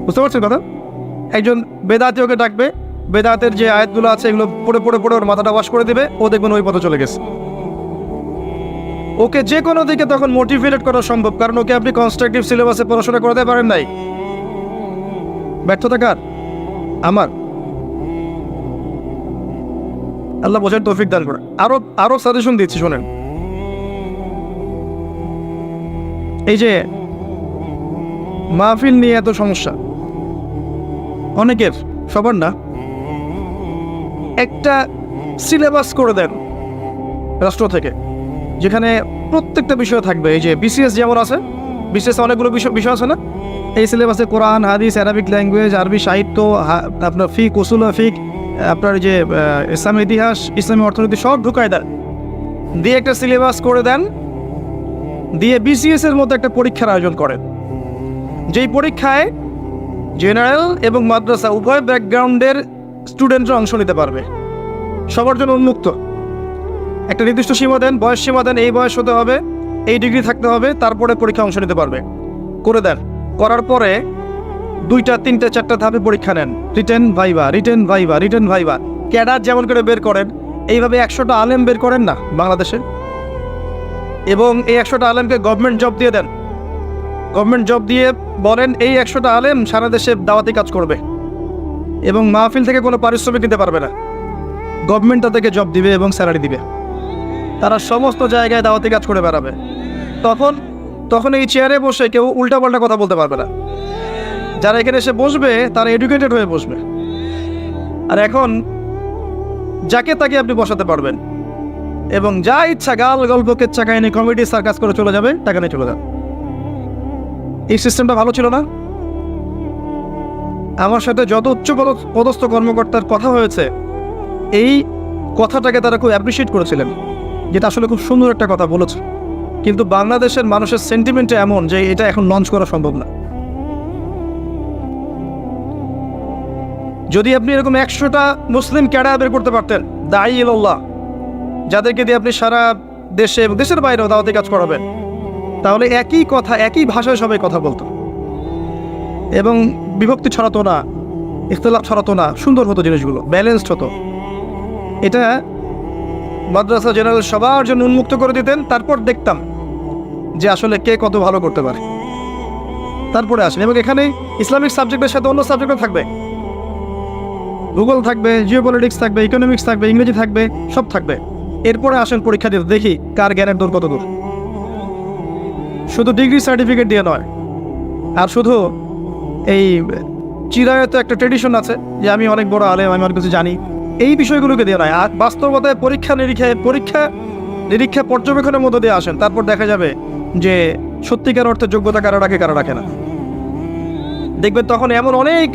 বুঝতে পারছেন কথা? একজন বেদাতীয়কে ডাকবে, বেদাতের যে আয়াতগুলো আছে এগুলো পড়ে পড়ে পড়ে ওর মাথাটা ওয়াশ করে দেবে, ও দেখবেন ওই পথে চলে গেছে। ওকে যে কোনো দিকে তখন মোটিভেটেড করা সম্ভব, কারণ ওকে আপনি কনস্ট্রাকটিভ সিলেবাসে পড়াশোনা করাতে পারেন নাই। ব্যর্থতা কার? আমার। আল্লাহ বোঝার তৌফিক দান করে। আরো সাজেশন দিচ্ছি, শোনেন। এই যে মাহফিল নিয়ে এত সমস্যা অনেকের, সবার না, একটা সিলেবাস করে দেন রাষ্ট্র থেকে, যেখানে প্রত্যেকটা বিষয় থাকবে। এই যে বিসিএস যেমন আছে, বিসিএস অনেকগুলো বিষয় আছে না, এই সিলেবাসে কোরআন, হাদিস, অ্যারাবিক ল্যাঙ্গুয়েজ, আরবি সাহিত্য, আপনার ফিক, উসুল ফিক, আপনার যে ইসলামী ইতিহাস, ইসলামী অর্থনীতি সব ঢুকায় দেন, দিয়ে একটা সিলেবাস করে দেন, দিয়ে বিসিএস এর মতো একটা পরীক্ষার আয়োজন করেন, যেই পরীক্ষায় জেনারেল এবং মাদ্রাসা উভয় ব্যাকগ্রাউন্ডের স্টুডেন্টরা অংশ নিতে পারবে, সবার জন্য উন্মুক্ত। একটা নির্দিষ্ট সীমা দেন, বয়স সীমা দেন, এই বয়স হতে হবে, এই ডিগ্রি থাকতে হবে, তারপরে পরীক্ষা অংশ নিতে পারবে। করে দেন, করার পরে 2টা 3টা 4টা ধাপে পরীক্ষা নেন, written viva, written viva, written viva. Cadre যেমন করে বের করেন, এইভাবে 100টা আলেম বের করেন না বাংলাদেশে, এবং এই 100টা আলেমকে গভর্নমেন্ট জব দিয়ে দেন। গভর্নমেন্ট জব দিয়ে বলেন এই 100টা আলেম সারা দেশে দাওয়াতি কাজ করবে, এবং মাহফিল থেকে কোনো পারিশ্রমিক নিতে পারবে না, গভর্নমেন্ট তাদেরকে জব দিবে এবং স্যালারি দিবে, তারা সমস্ত জায়গায় দাওয়াতি কাজ করে বেড়াবে। তখন এই চেয়ারে বসে কেউ উল্টাপাল্টা কথা বলতে পারবে না। যারা এখানে এসে বসবে তারা এডুকেটেড হয়ে বসবে। আর এখন যাকে তাকে আপনি বসাতে পারবেন, এবং যা ইচ্ছা গাল গল্প কেচ্ছা কাহিনী কমেডি সার্কাস করে চলে যাবে, টাকা নিয়ে চলে যাবে। এই সিস্টেমটা ভালো ছিল না? আমার সাথে যত উচ্চ পদস্থ কর্মকর্তার কথা হয়েছে, এই কথাটাকে তারা খুব অ্যাপ্রিসিয়েট করেছিলেন, যেটা আসলে খুব সুন্দর একটা কথা বলেছে। কিন্তু বাংলাদেশের মানুষের সেন্টিমেন্টটা এমন যে এটা এখন লঞ্চ করা সম্ভব না। যদি আপনি এরকম 100টা মুসলিম ক্যাডার বের করতে পারতেন, দাঈ ইলাল্লাহ, যাদেরকে দিয়ে আপনি সারা দেশে এবং দেশের বাইরেও দাওয়াতি কাজ করাবেন, তাহলে একই কথা, একই ভাষায় সবাই কথা বলতো, এবং বিভক্তি ছড়াতো না, ইখতিলাফ ছড়াতো না, সুন্দর হতো, জিনিসগুলো ব্যালেন্সড হতো। এটা মাদ্রাসা জেনারেল সবার জন্য উন্মুক্ত করে দিতেন, তারপর দেখতাম যে আসলে কে কত ভালো করতে পারে, তারপরে আসেন। এবং এখানে ইসলামিক সাবজেক্টের সাথে অন্য সাবজেক্টও থাকবে, ভূগোল থাকবে, জিওপলিটিক্স থাকবে, ইকোনমিক্স থাকবে, ইংরেজি থাকবে, সব থাকবে। এরপরে আসেন পরীক্ষা দিতে, দেখি কার জ্ঞানের দূর কত দূর। শুধু ডিগ্রি সার্টিফিকেট দিয়ে নয়, আর শুধু এই চিরায়ত একটা ট্রেডিশন আছে যে আমি অনেক বড় আলেম, আমি অনেক কিছু জানি, এই বিষয়গুলোকে দিয়ে নয়। আর বাস্তবতায় পরীক্ষা নিরীক্ষা পর্যবেক্ষণের মধ্যে দিয়ে আসেন, তারপর দেখা যাবে যে সত্যিকার অর্থে যোগ্যতা কারা রাখে কারা রাখে না। দেখবেন তখন এমন অনেক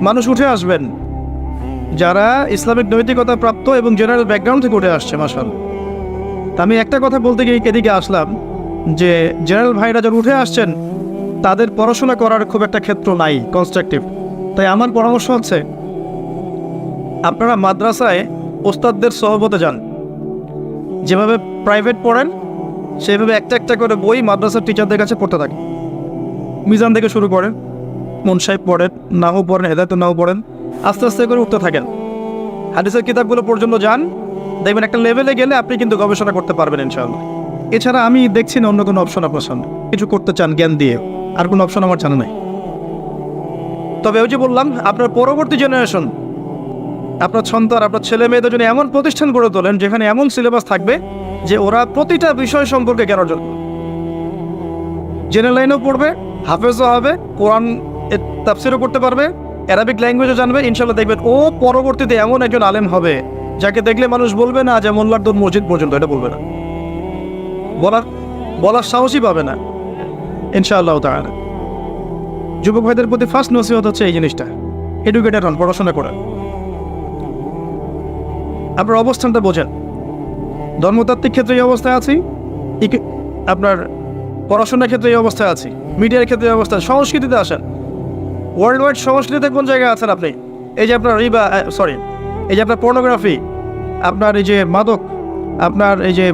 মানুষ উঠে আসবেন যারা ইসলামিক নৈতিকতা প্রাপ্ত এবং জেনারেল ব্যাকগ্রাউন্ড থেকে উঠে আসছে। মাশাআল্লাহ। তা আমি একটা কথা বলতে গিয়ে এদিকে আসলাম যে জেনারেল ভাইরা যারা উঠে আসছেন তাদের পড়াশোনা করার খুব একটা ক্ষেত্র নাই কনস্ট্রাকটিভ। তাই আমার পরামর্শ হচ্ছে আপনারা মাদ্রাসায় ওস্তাদদের সহবতে যান, যেভাবে প্রাইভেট পড়েন সেভাবে একটা একটা করে বই মাদ্রাসার টিচারদের কাছে পড়তে থাকেন। মিজান থেকে শুরু করেন, মুনসাহিব পড়েন, নাহু পড়েন, হেদায়েতুন নাহু পড়েন, আস্তে আস্তে করে উঠতে থাকেন। হাদিসের কিতাবগুলো পর্যন্ত যান, দেখবেন একটা লেভেলে গেলে আপনি কিন্তু গবেষণা করতে পারবেন ইনশাআল্লাহ। এছাড়া আমি দেখছি না অন্য কোনো অপশন আপনার সামনে, কিছু করতে চান জ্ঞান দিয়ে, আর কোনো অপশন আমার জানা নাই। তবে ওই যে বললাম, আপনার পরবর্তী জেনারেশন, আপনার সন্তান, আপনার ছেলে মেয়েদের জন্য এমন প্রতিষ্ঠান গড়ে তোলেন যেখানে এমন সিলেবাস থাকবে যে ওরা প্রতিটা বিষয় সম্পর্কে জ্ঞান অর্জন করবে। জেনারেল লাইনেও পড়বে, হাফেজও হবে, কোরআন তাফসিরও করতে পারবে, অ্যারাবিক ল্যাঙ্গুয়েজও জানবে। ইনশাল্লাহ দেখবেন ও পরবর্তীতে এমন একজন আলেম হবে যাকে দেখলে মানুষ বলবে না যে মোল্লার দৌড় মসজিদ পর্যন্ত, এটা বলবে না, বলার সাহসই পাবে না ইনশাআল্লাহ তাআলা। যুবক ভাইদের প্রতি ফার্স্ট নসিহত হচ্ছে এই জিনিসটা, এডুকেটেড হন, পড়াশোনা করেন, আপনার অবস্থানটা বোঝেন। ধর্মতাত্ত্বিক ক্ষেত্রে এই অবস্থায় আছি, আপনার পড়াশোনার ক্ষেত্রে এই অবস্থায় আছি, মিডিয়ার ক্ষেত্রে এই অবস্থায়। সংস্কৃতিতে আসেন, ওয়ার্ল্ড ওয়াইড সংস্কৃতিতে কোন জায়গায় আছেন আপনি? এই যে আপনার এই যে আপনার পর্নোগ্রাফি, আপনার এই যে মাদক, আপনার এই যে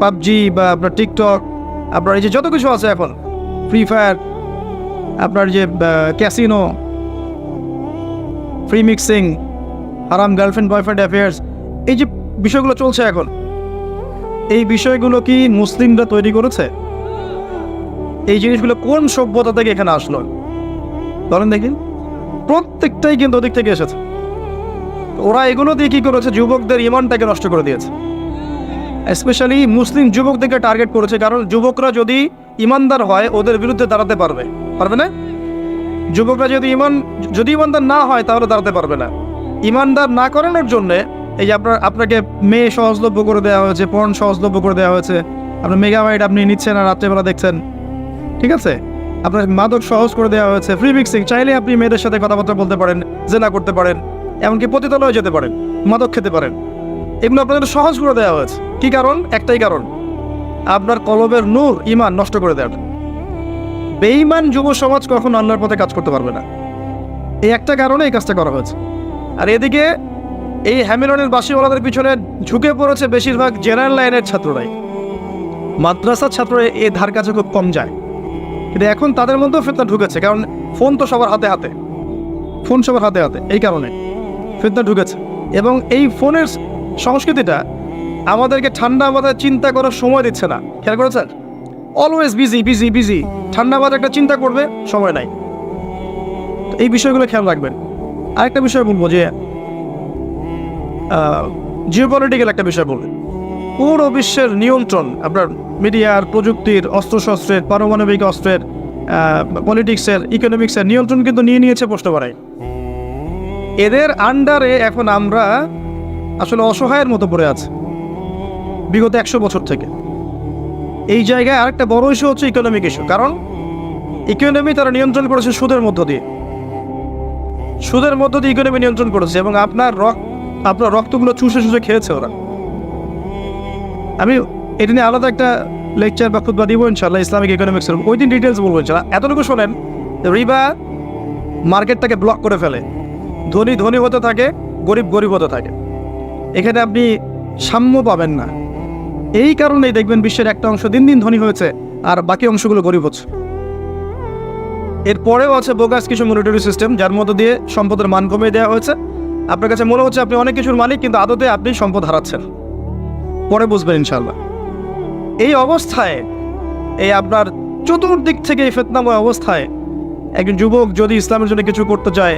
পাবজি বা আপনার টিকটক, আপনার এই যে যত কিছু আছে এখন, ফ্রি ফায়ার, আপনার যে ক্যাসিনো, ফ্রি মিক্সিং, হারাম গার্লফ্রেন্ড বয়ফ্রেন্ড অ্যাফেয়ার্স, এই যে বিষয়গুলো চলছে এখন, এই বিষয়গুলো কি মুসলিমরা তৈরি করেছে? এই জিনিসগুলো কোন সভ্যতা থেকে এখানে আসলো বলেন দেখি? প্রত্যেকটাই কিন্তু ওদিক থেকে এসেছে। ওরা এগুলো দিয়ে কি করেছে? যুবকদের ইমানটাকে নষ্ট করে দিয়েছে। স্পেশালি মুসলিম যুবকদেরকে টার্গেট করেছে, কারণ যুবকরা যদি ইমানদার হয় ওদের বিরুদ্ধে দাঁড়াতে পারবে না। যুবকরা যদি ইমানদার না হয় তাহলে দাঁড়াতে পারবে না। ইমানদার না করানোর জন্যে এই যে আপনাকে মেয়ে সহজলভ্য করে দেওয়া হয়েছে, পর্ন সহজলভ্য করে দেওয়া হয়েছে, আপনার মেগাবাইট আপনি নিচ্ছেন আর রাত্রেবেলা দেখছেন, ঠিক আছে? আপনার মাদক সহজ করে দেওয়া হয়েছে, ফ্রি মিক্সিং, চাইলে আপনি মেয়েদের সাথে কথাবার্তা বলতে পারেন, জেনা করতে পারেন, এমনকি পতিতালয়ে যেতে পারেন, মাদক খেতে পারেন। এগুলো আপনাদের সহজ করে দেওয়া হয়েছে। কি কারণ? একটাই কারণ, আপনার কলবের নূর, ইমান নষ্ট করে দেওয়াটা। বেঈমান যুব সমাজ কখনো আল্লাহর পথে কাজ করতে পারবে না। এই একটা কারণে এই কাজটা করা হয়েছে। আর এদিকে এই হ্যামিলনের বাসিওয়ালাদের পিছনে ঝুঁকে পড়েছে বেশিরভাগ জেনারেল লাইনের ছাত্ররাই। মাদ্রাসার ছাত্ররা এই ধার কাছে খুব কম যায়, কিন্তু এখন তাদের মধ্যেও ফিতনা ঢুকেছে, কারণ ফোন তো সবার হাতে হাতে, এই কারণে ফিতনা ঢুকেছে। এবং এই ফোনের সংস্কৃতিটা আমাদেরকে ঠান্ডা মাথায় চিন্তা করার সময় দিচ্ছে না। খেয়াল করেছেন? Always busy. ঠান্ডা মাথায় একটা চিন্তা করবে, সময় নাই। এই বিষয়গুলো খেয়াল রাখবেন। আরেকটা বিষয় বলবো যে জিওপলিটিক্যাল একটা বিষয় বলবেন। পুরো বিশ্বের নিয়ন্ত্রণ আপনার মিডিয়ার, প্রযুক্তির, অস্ত্রশস্ত্রের, পারমাণবিক অস্ত্রের, পলিটিক্সের, ইকোনমিক্সের নিয়ন্ত্রণ কিন্তু নিয়ে নিয়েছে পোস্ট করায়। এদের আন্ডারে এখন আমরা আসলে অসহায়ের মতো পড়ে আছে বিগত 100 বছর থেকে। এই জায়গায় আরেকটা বড় ইস্যু হচ্ছে ইকোনমিক ইস্যু, কারণ ইকোনমি তারা নিয়ন্ত্রণ করেছে সুদের মধ্য দিয়ে ইকোনমি নিয়ন্ত্রণ করেছে, এবং আপনার রক্তগুলো চুষে খেয়েছে ওরা। আমি এটা নিয়ে আলাদা একটা লেকচার বা খুতবা দিব ইনশাআল্লাহ, ইসলামিক ইকোনমিক্সের ওই দিন ডিটেলস বলবো ইনশাআল্লাহ। এতটুকু শোনেন, রিবা মার্কেটটাকে ব্লক করে ফেলে, ধনী হতে থাকে, গরিব হতে থাকে। এখানে আপনি সাম্য পাবেন না। এই কারণেই দেখবেন বিশ্বের একটা অংশ দিন দিন ধনী হয়েছে আর বাকি অংশগুলো গরিব হচ্ছে। এরপরেও আছে বোগাস কিছু মনিটরি সিস্টেম, যার মধ্য দিয়ে সম্পদের মান কমিয়ে দেওয়া হয়েছে। আপনার কাছে মনে হচ্ছে আপনি অনেক কিছুর মালিক, কিন্তু আদতে আপনি সম্পদ হারাচ্ছেন। পরে বুঝবেন ইনশাআল্লাহ। এই অবস্থায়, এই আপনার চতুর্দিক থেকে এই ফিতনাময় অবস্থায় একজন যুবক যদি ইসলামের জন্য কিছু করতে চায়,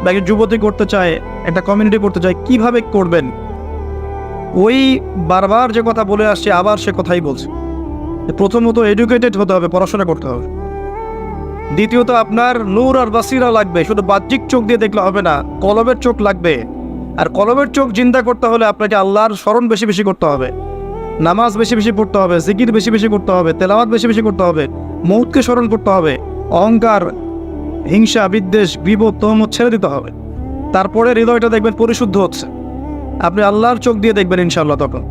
বা একজন যুবতী করতে চায়, একটা কমিউনিটি করতে চায়, কিভাবে করবেন? ওই বারবার যে কথা বলে আসছে আবার সে কথাই বলছে। প্রথমত এডুকেটেড হতে হবে, পড়াশোনা করতে হবে। দ্বিতীয়ত আপনার নূর আর বাসিরা লাগবে, শুধু বাহ্যিক চোখ দিয়ে দেখলে হবে না, কলবের চোখ লাগবে। আর কলবের চোখ চিন্তা করতে হলে আপনাকে আল্লাহর স্মরণ বেশি বেশি করতে হবে, নামাজ বেশি বেশি পড়তে হবে, জিকির বেশি বেশি করতে হবে, তেলাওয়াত বেশি বেশি করতে হবে, মৌতকে স্মরণ করতে হবে, অহংকার, হিংসা, বিদ্বেষ, বিপদ, তহমত ছেড়ে দিতে হবে। তারপরে হৃদয়টা দেখবেন পরিশুদ্ধ হচ্ছে, আপনি আল্লাহর চোখ দিয়ে দেখবেন ইনশাআল্লাহ তখন।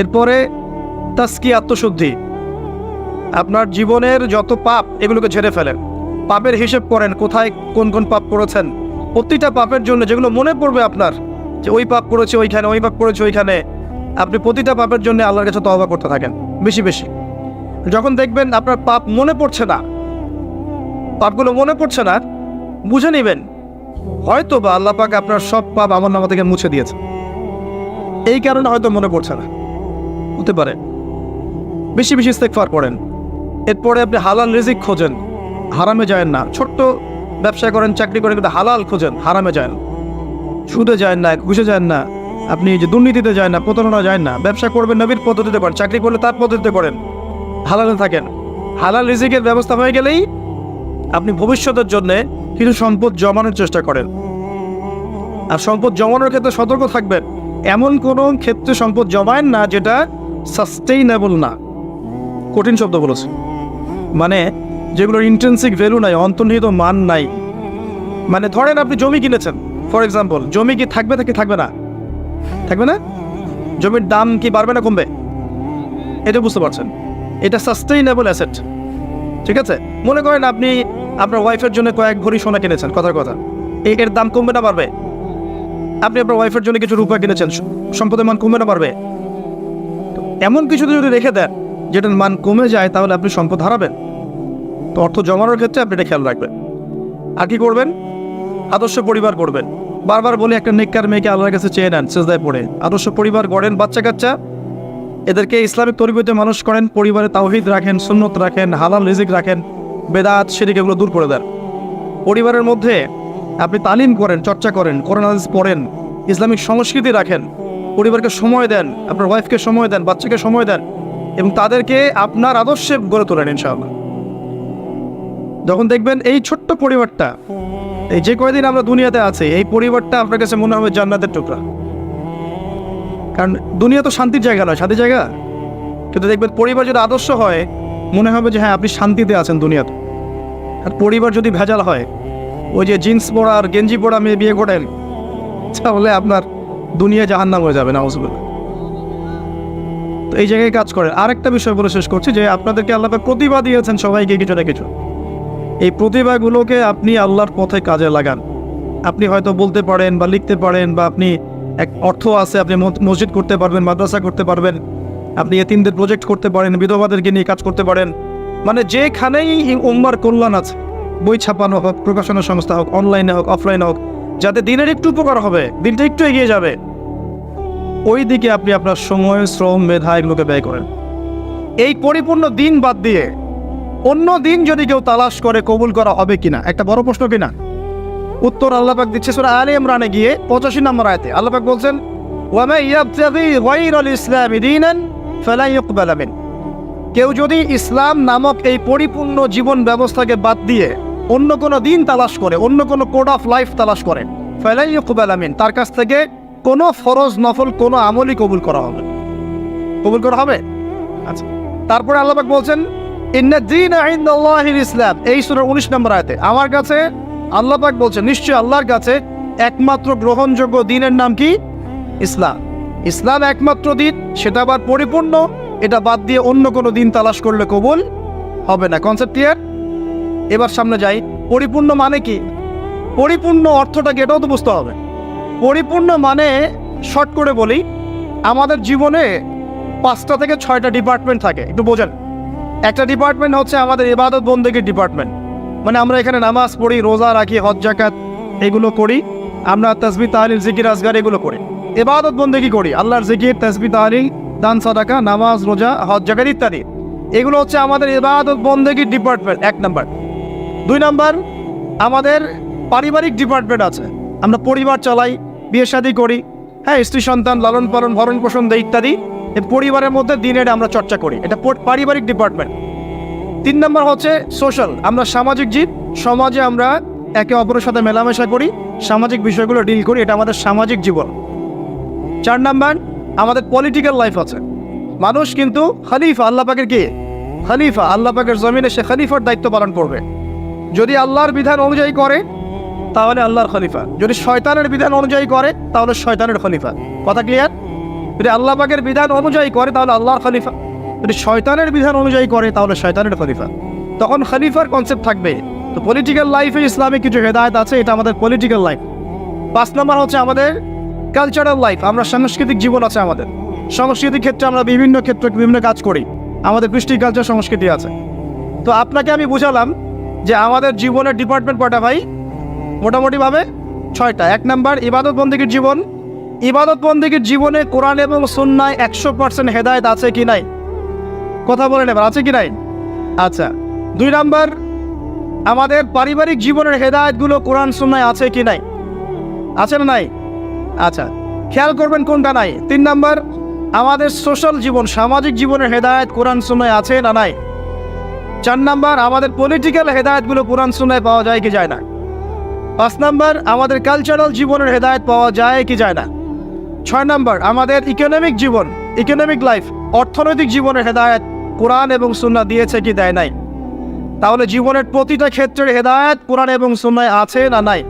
এরপরে তাসকি, আত্মশুদ্ধি। আপনার জীবনের যত পাপ এগুলোকে ঝেড়ে ফেলেন, পাপের হিসেব করেন কোথায় কোন কোন পাপ করেছেন। প্রতিটা পাপের জন্য যেগুলো মনে পড়বে আপনার যে ওই পাপ করেছে ওইখানে, ওই পাপ করেছে ওইখানে, আপনি প্রতিটা পাপের জন্য আল্লাহর কাছে তওবা করতে থাকেন বেশি বেশি। যখন দেখবেন আপনার পাপ মনে পড়ছে না, পাপগুলো মনে পড়ছে না, বুঝে নেবেন হয়তো বা আল্লাহ পাক আপনার সব পাপ আমলনামা থেকে মুছে দিয়েছে, এই কারণে হয়তো মনে পড়ছে না, হতে পারে। বেশি বেশি ইস্তেগফার করেন। এরপরে আপনি হালাল রিজিক খোঁজেন, হারামে যায় না। ছোট্ট ব্যবসা করেন, চাকরি করেন, কিন্তু হালাল খোঁজেন, হারামে যায় না, সুদে যায় না, ঘুষে যায় না, আপনি যে দুর্নীতিতে যায় না, প্রতারণা যায় না। ব্যবসা করবেন নবীর পদ্ধতিতে করেন, চাকরি করলে তার পদ্ধতিতে করেন, হালালে থাকেন। হালাল রিজিকের ব্যবস্থা হয়ে গেলেই আপনি ভবিষ্যতের জন্যে কিছু সম্পদ জমানোর চেষ্টা করেন। আর সম্পদ জমানোর ক্ষেত্রে সতর্ক থাকবেন, এমন কোনো ক্ষেত্রে সম্পদ জমায়েন না যেটা সাস্টেইনেবল না। কঠিন শব্দ বলেছে, মানে যেগুলোর ইন্ট্রিনসিক ভ্যালু নাই, অন্তর্নিহিত মান নাই। মানে ধরেন আপনি জমি কিনেছেন, ফর এক্সাম্পল, জমি কি থাকবে নাকি থাকবে না? থাকবে না। জমির দাম কি বাড়বে না কমবে? এটা বুঝতে পারছেন, এটা সাস্টেইনেবল অ্যাসেট। ঠিক আছে, মনে করেন আপনি আপনার ওয়াইফের জন্য কয়েক ভরি সোনা কিনেছেন, কথার কথা, এর দাম কমবে না বাড়বে? আপনি আপনার ওয়াইফের জন্য কিছু রূপা কিনেছেন, সম্পদের মান কমবে না বাড়বে? এমন কিছুতে যদি রেখে দেন যেটার মান কমে যায়, তাহলে আপনি সম্পদ হারাবেন। তো অর্থ জমানোর ক্ষেত্রে আপনি এটা খেয়াল রাখবেন। আর কি করবেন? আদর্শ পরিবার করবেন। বারবার বলি, একটা নেককার মেয়েকে আল্লাহর কাছে চেয়ে নেন, সেজদায় পড়ে আদর্শ পরিবার গড়েন। বাচ্চা কাচ্চা এদেরকে ইসলামিক তরিকতে মানুষ করেন, পরিবারে তাওহীদ রাখেন, সুন্নত রাখেন, হালাল রিজিক রাখেন, বেদাত শিরক এগুলো দূর করে দেন। পরিবারের মধ্যে আপনি তালিম করেন, চর্চা করেন, কোরআন হাদিস পড়েন, ইসলামিক সংস্কৃতি রাখেন, পরিবারকে সময় দেন, আপনার ওয়াইফকে সময় দেন, বাচ্চাকে সময় দেন, এবং তাদেরকে আপনার আদর্শে গড়ে তোলেন ইনশাআল্লাহ। যখন দেখবেন এই ছোট্ট পরিবারটা, এই যে কয়দিন আমরা দুনিয়াতে আছি, এই পরিবারটা আপনার কাছে মনে হবে জান্নাতের টুকরা। কারণ দুনিয়া তো শান্তির জায়গা নয়, শান্তির জায়গা। কিন্তু দেখবেন পরিবার যদি আদর্শ হয়, মনে হবে যে হ্যাঁ আপনি শান্তিতে আছেন দুনিয়াতে। আর পরিবার যদি ভেজাল হয়, ওই যে জিন্স পরা আর গেঞ্জি পরা মেয়ে বিয়ে করেন, তাহলে আপনার দুনিয়া জাহান্নাম হয়ে যাবে, নাউজুবিল্লাহ। তো এই জায়গায় কাজ করে। আরেকটা বিষয় বলে শেষ করছি, যে আপনাদেরকে আল্লাহ পাক প্রতিভা দিয়েছেন সবাইকে কিছু না কিছু। এই প্রতিভাগুলোকে আপনি আল্লাহর পথে কাজে লাগান। আপনি হয়তো বলতে পারেন বা লিখতে পারেন, বা আপনি এক অর্থ আছে, আপনি মসজিদ করতে পারবেন, মাদ্রাসা করতে পারবেন, আপনি এতিমদের প্রজেক্ট করতে পারেন, বিধবাদেরকে নিয়ে কাজ করতে পারেন। মানে যেখানেই উম্মার কল্যাণ আছে, বই ছাপানো হোক, প্রকাশনা সংস্থা হোক, অনলাইনে হোক, অফলাইনে হোক, যাতে দিনের একটু উপকার হবে, দিনটা একটু এগিয়ে যাবে, ওই দিকে আপনি আপনার সময়, শ্রম, মেধা এগুলোকে ব্যয় করেন। এই পরিপূর্ণ দিন বাদ দিয়ে অন্য দিন যদি কেউ তালাশ করে, কবুল করা হবে কিনা, একটা বড় প্রশ্ন কিনা? উত্তর আল্লাহ পাক দিচ্ছে সূরা আলে ইমরানে গিয়ে 85 নম্বর আয়াতে। আল্লাহ পাক বলছেন, ওয়া মান ইয়াবতাগি গায়রাল ইসলামি দীনান ফালা ইউকবালা মিন। কেউ যদি ইসলাম নামক এই পরিপূর্ণ জীবন ব্যবস্থাকে বাদ দিয়ে অন্য কোনো দিন তালাশ করে, অন্য কোনো কোড অফ লাইফ তালাশ করে, ফালা ইউকবালা মিন, তার কাছ থেকে কোনো ফরজ নফল কোনো আমলই কবুল করা হবে, কবুল করা হবে। আচ্ছা, তারপরে আল্লাহ পাক বলছেন, ইন্না দীনা ইনদাল্লাহিল ইসলাম, এই সূরার 19 নম্বর আয়াতে। আমার কাছে আল্লাহ পাক বলছেন, নিশ্চয় আল্লাহর কাছে একমাত্র গ্রহণযোগ্য দিনের নাম কি? ইসলাম। ইসলাম একমাত্র দিন, সেটা আবার পরিপূর্ণ। এটা বাদ দিয়ে অন্য কোনো দিন তালাশ করলে কবুল হবে না। Concept clear? এবার সামনে যাই। পরিপূর্ণ মানে কি? পরিপূর্ণ অর্থটাকে এটাও তো বুঝতে হবে। পরিপূর্ণ মানে, শর্ট করে বলি, আমাদের জীবনে 5টা থেকে 6টা ডিপার্টমেন্ট থাকে, একটু বোঝেন। একটা ডিপার্টমেন্ট হচ্ছে আমাদের ইবাদত বন্দেগীর ডিপার্টমেন্ট, মানে আমরা এখানে নামাজ পড়ি, রোজা রাখি, হজ জাকাত এগুলো করি, আমরা তাসবিহ তাহলিল জিকির আজগার এগুলো করি, ইবাদত বন্দেগী করি, আল্লাহর জিকির, তাসবিহ তাহলিল, দান সাদাকা, নামাজ রোজা, হজ জাকাত ইত্যাদি। এগুলো হচ্ছে আমাদের ইবাদত বন্দেগীর ডিপার্টমেন্ট, 1 নাম্বার। 2 নাম্বার, আমাদের পারিবারিক ডিপার্টমেন্ট আছে, আমরা পরিবার চালাই, বিয়ে শাদী করি, হ্যাঁ, স্ত্রী সন্তান লালন পালন ভরণ পোষণ দেয় ইত্যাদি, এই পরিবারের মধ্যে দিনের আমরা চর্চা করি, এটা পারিবারিক ডিপার্টমেন্ট। 3 নম্বর হচ্ছে সোশ্যাল, আমরা সামাজিক জীব, সমাজে আমরা একে অপরের সাথে মেলামেশা করি, সামাজিক বিষয়গুলো ডিল করি, এটা আমাদের সামাজিক জীবন। 4 নম্বর আমাদের পলিটিক্যাল লাইফ আছে। মানুষ কিন্তু খলিফা, আল্লাহ পাকের কি খলিফা, আল্লাহ পাকের জমিনে সে খলিফার দায়িত্ব পালন করবে। যদি আল্লাহর বিধান অনুযায়ী করে তাহলে আল্লাহর খলিফা, যদি শয়তানের বিধান অনুযায়ী করে তাহলে শয়তানের খলিফা। কথা ক্লিয়ার? যদি আল্লাহ পাকের বিধান অনুযায়ী করে তাহলে আল্লাহর খলিফা, যদি শয়তানের বিধান অনুযায়ী করে তাহলে শয়তানের খলিফা। তখন খলিফার কনসেপ্ট থাকবে। তো পলিটিক্যাল লাইফে ইসলামিক কিছু হেদায়েত আছে, এটা আমাদের পলিটিক্যাল লাইফ। 5 নম্বর হচ্ছে আমাদের কালচারাল লাইফ, আমরা সাংস্কৃতিক জীবন আছে আমাদের। সংস্কৃতির ক্ষেত্রে আমরা বিভিন্ন ক্ষেত্রে বিভিন্ন কাজ করি, আমাদের কৃষ্টি কালচার সংস্কৃতি আছে। তো আপনাকে আমি বুঝালাম যে আমাদের জীবনের ডিপার্টমেন্ট কয়টা ভাই? মোটামুটিভাবে 6টা। 1 নম্বর ইবাদত বন্দেগীর জীবন। ইবাদত বন্দেগীর জীবনে কোরআন এবং সুন্নায় 100% হেদায়েত আছে কি নাই? কথা বলেন এবার, আছে কি নাই? আচ্ছা। 2 নম্বর আমাদের পারিবারিক জীবনের হেদায়েতগুলো কোরআন সুন্নায় আছে কি নাই? আছে না নাই? আচ্ছা, খেয়াল করবেন কোনটা নাই। 3 নম্বর আমাদের সোশ্যাল জীবন, সামাজিক জীবনের হেদায়েত কোরআন সুন্নায় আছে না নাই? 4 নম্বর আমাদের পলিটিক্যাল হেদায়েতগুলো কোরআন সুন্নায় পাওয়া যায় কি যায় না? 5 নম্বর আমাদের কালচারাল জীবনের হেদায়েত পাওয়া যায় কি যায় না? 6 নম্বর আমাদের ইকোনমিক জীবন, ইকোনমিক লাইফ, অর্থনৈতিক জীবনের হেদায়েত কোরআন এবং সুন্নাহ দিয়েছে কি দেয় নাই? তাহলে জীবনের প্রতিটা ক্ষেত্রের হেদায়েত কোরআন এবং সুন্নায় আছে না নাই?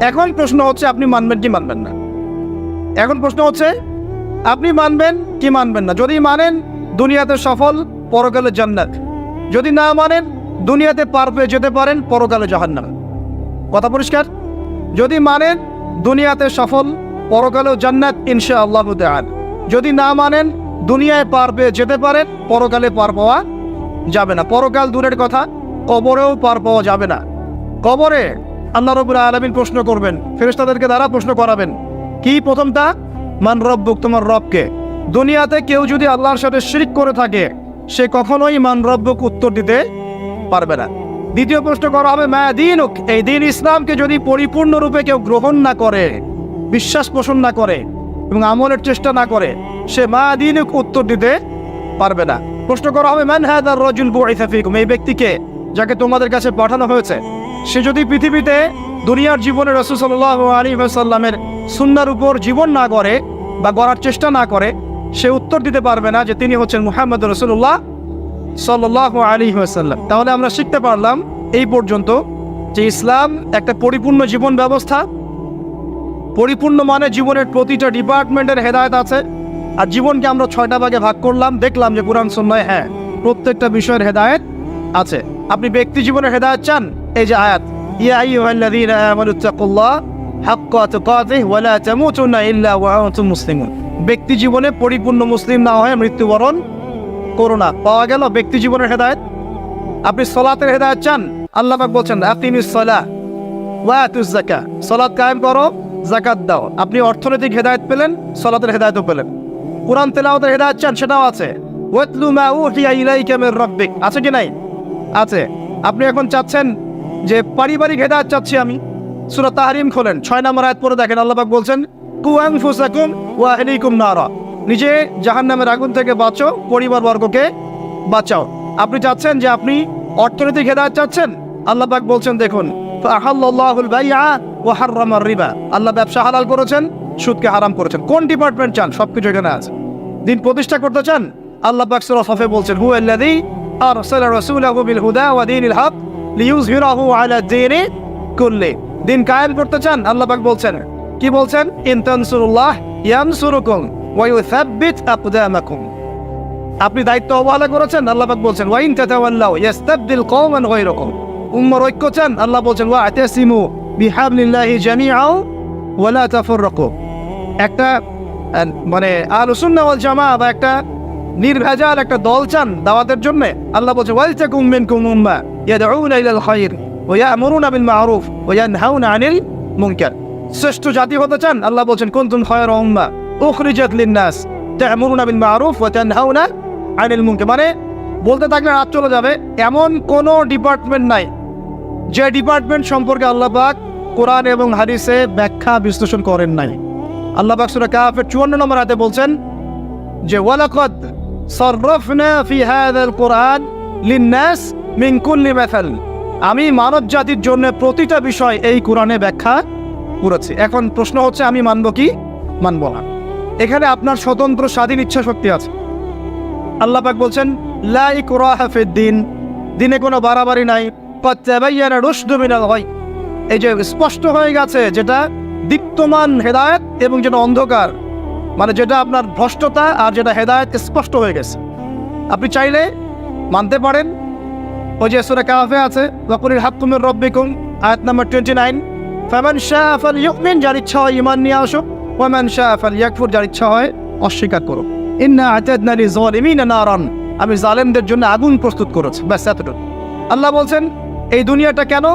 এখন প্রশ্ন হচ্ছে আপনি মানবেন কি মানবেন না। এখন প্রশ্ন হচ্ছে আপনি মানবেন কি মানবেন না। যদি মানেন দুনিয়াতে সফল, পরকালে জান্নাত। যদি না মানেন দুনিয়াতে পার পেয়ে যেতে পারেন, পরকালে জাহান্নাম। কথা পরিষ্কার? যদি মানেন দুনিয়াতে সফল, পরকালেও জান্নাত ইনশাআল্লাহ তাআলা। যদি না মানেন দুনিয়ায় পার পেয়ে যেতে পারেন, পরকালে পার পাওয়া যাবে না। পরকাল দূরের কথা, কবরেও পার পাওয়া যাবে না। কবরে আল্লাহ রাব্বুল আলামিন প্রশ্ন করবেন, ফেরেশতাদেরকে দ্বারা প্রশ্ন করাবেন। কি প্রথমটা? মান রব্বুক, তোমার রবকে। দুনিয়াতে কেউ যদি আল্লাহর সাথে শিরক করে থাকে, সে কখনোই মান রব্বুক উত্তর দিতে পারবে না। দ্বিতীয় প্রশ্ন করা হবে মা দীনুক, এই দিন ইসলামকে যদি পরিপূর্ণরূপে কেউ গ্রহণ না করে, বিশ্বাস পোষণ না করে এবং আমলের চেষ্টা না করে, সে মা দীনুক উত্তর দিতে পারবে না। প্রশ্ন করা হবে মান হাযার রাজুল বুইসা ফীকুম, এই ব্যক্তিকে যাকে তোমাদের কাছে পাঠানো হয়েছে, সে যদি পৃথিবীতে দুনিয়ার জীবনে রাসূল সাল্লাল্লাহু আলাইহি ওয়াসাল্লামের সুন্নাহর উপর জীবন না গড়ে বা গড়ার চেষ্টা না করে, সে উত্তর দিতে পারবে না যে তিনি হচ্ছেন মুহাম্মদ রাসূলুল্লাহ সাল্লাল্লাহু আলাইহি ওয়াসাল্লাম। তাহলে আমরা শিখতে পারলাম এই পর্যন্ত যে ইসলাম একটা পরিপূর্ণ জীবন ব্যবস্থা। পরিপূর্ণ মানে জীবনের প্রতিটা ডিপার্টমেন্টের হেদায়েত আছে। আর জীবনকে আমরা 6টা ভাগে ভাগ করলাম, দেখলাম যে কুরআন সুন্নাহয় হ্যাঁ প্রত্যেকটা বিষয়ের হেদায়েত আছে। আপনি ব্যক্তি জীবনের হেদায়েত চান, এই যে আয়াত, ইয়া আইয়ুহাল্লাযীনা আমানুত্তাকুল্লাহ হাক্কা তুকাতিহি ওয়া লা তামুতুন্না ইল্লা ওয়া আনতুম মুসলিমুন। ব্যক্তি জীবনে পরিপূর্ণ মুসলিম না হয়ে মৃত্যুবরণ করো না। পাওয়া গেল ব্যক্তি জীবনের হেদায়েত। আপনি সালাতের হেদায়েত চান, আল্লাহ পাক বলছেন আকিমিস সালাহ ওয়া আতুজ যাকাত, সালাত কায়েম করো, যাকাত দাও। আপনি অর্থনৈতিক হেদায়েত পেলেন, সালাতের হেদায়েতও পেলেন। কুরআন তেলাওয়াতের হেদায়েত চান, সেটাও আছে। ওয়াতলু মা উহিয়া ইলাইকা মির রাব্বিক, আছে কি নাই? আছে। আপনি এখন চাচ্ছেন যে পারিবারিক হেদায়েত চাচ্ছি আমি, সূরা তাহরিম খোলেন, 6 নম্বর আয়াত পড়ে দেখেন, আল্লাহ পাক বলছেন কু আনফুসাকুম ওয়া আহলিকুম নারা, নিজে জাহান্নামের আগুন থেকে বাঁচো, পরিবারবর্গকে বাঁচাও। আপনি চাচ্ছেন যে আপনি অর্থনৈতিক হেদায়েত চাচ্ছেন, আল্লাহ পাক বলছেন দেখুন ফাআহাল্লাহুল বাইআ ওয়া হাররামার রিবা, আল্লাহ ব্যবসা হালাল করেছেন, সুদকে হারাম করেছেন। কোন ডিপার্টমেন্ট চান? সবকিছু এখানে আছে। দিন প্রতিষ্ঠা করতে চান, আল্লাহ পাক সূরা সাফে বলছেন হুয়াল্লাযী আরসালা রাসূলাহু বিল হুদা ওয়া দীনিল হক লিইয়ুযহিরাহু আলা দীনি কুল্লি, দিন কায়েম করতে চান, আল্লাহ পাক বলছেন, কি বলছেন? ইন তানসুরুল্লাহ ইয়ানসুরুকুম ওয়া ইউসাব্বিত আকদামাকুম। আপনি দায়িত্ব অবহেলা করেছেন, আল্লাহ পাক বলছেন ওয়া ইন তাতাওয়াল্লাউ ইস্তাবদিল কওমান গায়রাকুম। উম্মার ঐক্য চান, আল্লাহ বলছেন ওয়া আতাসিমু বিহাবলিল্লাহি জামিআও ওয়া লা তাফাররাকু। একটা মানে আহলুস সুন্নাহ ওয়াল জামাআহ বা একটা নির্ভেজাল একটা দল চান দাওয়াতের জন্য, আল্লাহ বলছেন ওয়াল তাকুম মিনকুম উম্মাহ ইয়াদউনা ইলাল খায়র ওয়া ইয়া'মুরুনা বিল মা'রুফ ওয়া ইয়ানহাউনা আনিল মুনকার। শ্রেষ্ঠ জাতি হতে চান, আল্লাহ বলছেন কুনতুম খায়রা উম্মাহ উখরিজাত লিন-নাস তা'মুরুনা বিল মা'রুফ ওয়া তানহাউনা আনিল মুনকার। মানে বলতে থাকলে রাত চলে যাবে। এমন কোনো ডিপার্টমেন্ট নাই যে ডিপার্টমেন্ট সম্পর্কে আল্লাহ পাক কোরআন এবং হাদিসে ব্যাখ্যা বিশ্লেষণ করেন নাই। আল্লাহ পাক সূরা কাহফের 54 নম্বর আয়াতে বলছেন যে ওয়ালাকাদ সাররাফনা ফি হাযাল কুরআন লিন-নাস মিন কুল্লি মাসাল, আমি মানব জাতির জন্য প্রতিটা বিষয় এই কোরআনে ব্যাখ্যা করেছি। এখন প্রশ্ন হচ্ছে আমি মানব কি মানব না? এখানে আপনার স্বতন্ত্র স্বাধীন ইচ্ছা শক্তি আছে। আল্লাহ পাক বলছেন লা ইকরাহা ফিদ-দীন, দিনে কোনো বাড়াবাড়ি নাই। ক্বাদ তাবায়্যানা রুশদু মিনাল গায়, এই যে স্পষ্ট হয়ে গেছে যেটা দীপ্তমান হেদায়েত এবং যেটা অন্ধকার, মানে যেটা আপনার ভ্রষ্টতা আর যেটা হেদায়েত স্পষ্ট হয়ে গেছে। আপনি চাইলে মানতে পারেন। ওই যে সূরা কাহফে আছে ওয়াকুলিল হাক্কু মির রাব্বিকুম, আয়াত নাম্বার 29, ফামান শাআ ফালইউমিন, যার ইচ্ছা হয় ঈমান নিয়ে আসুক, ওয়া মান শাআ ফালইয়াকফুর, যার ইচ্ছা হয় অস্বীকার করুক। ইন্না আ'তাদনা লিয-যালিমিনা নারান, আমি জালেমদের জন্য আগুন প্রস্তুত করেছি। ব্যাস এতটুকু। আল্লাহ বলছেন এই দুনিয়াটা কেন?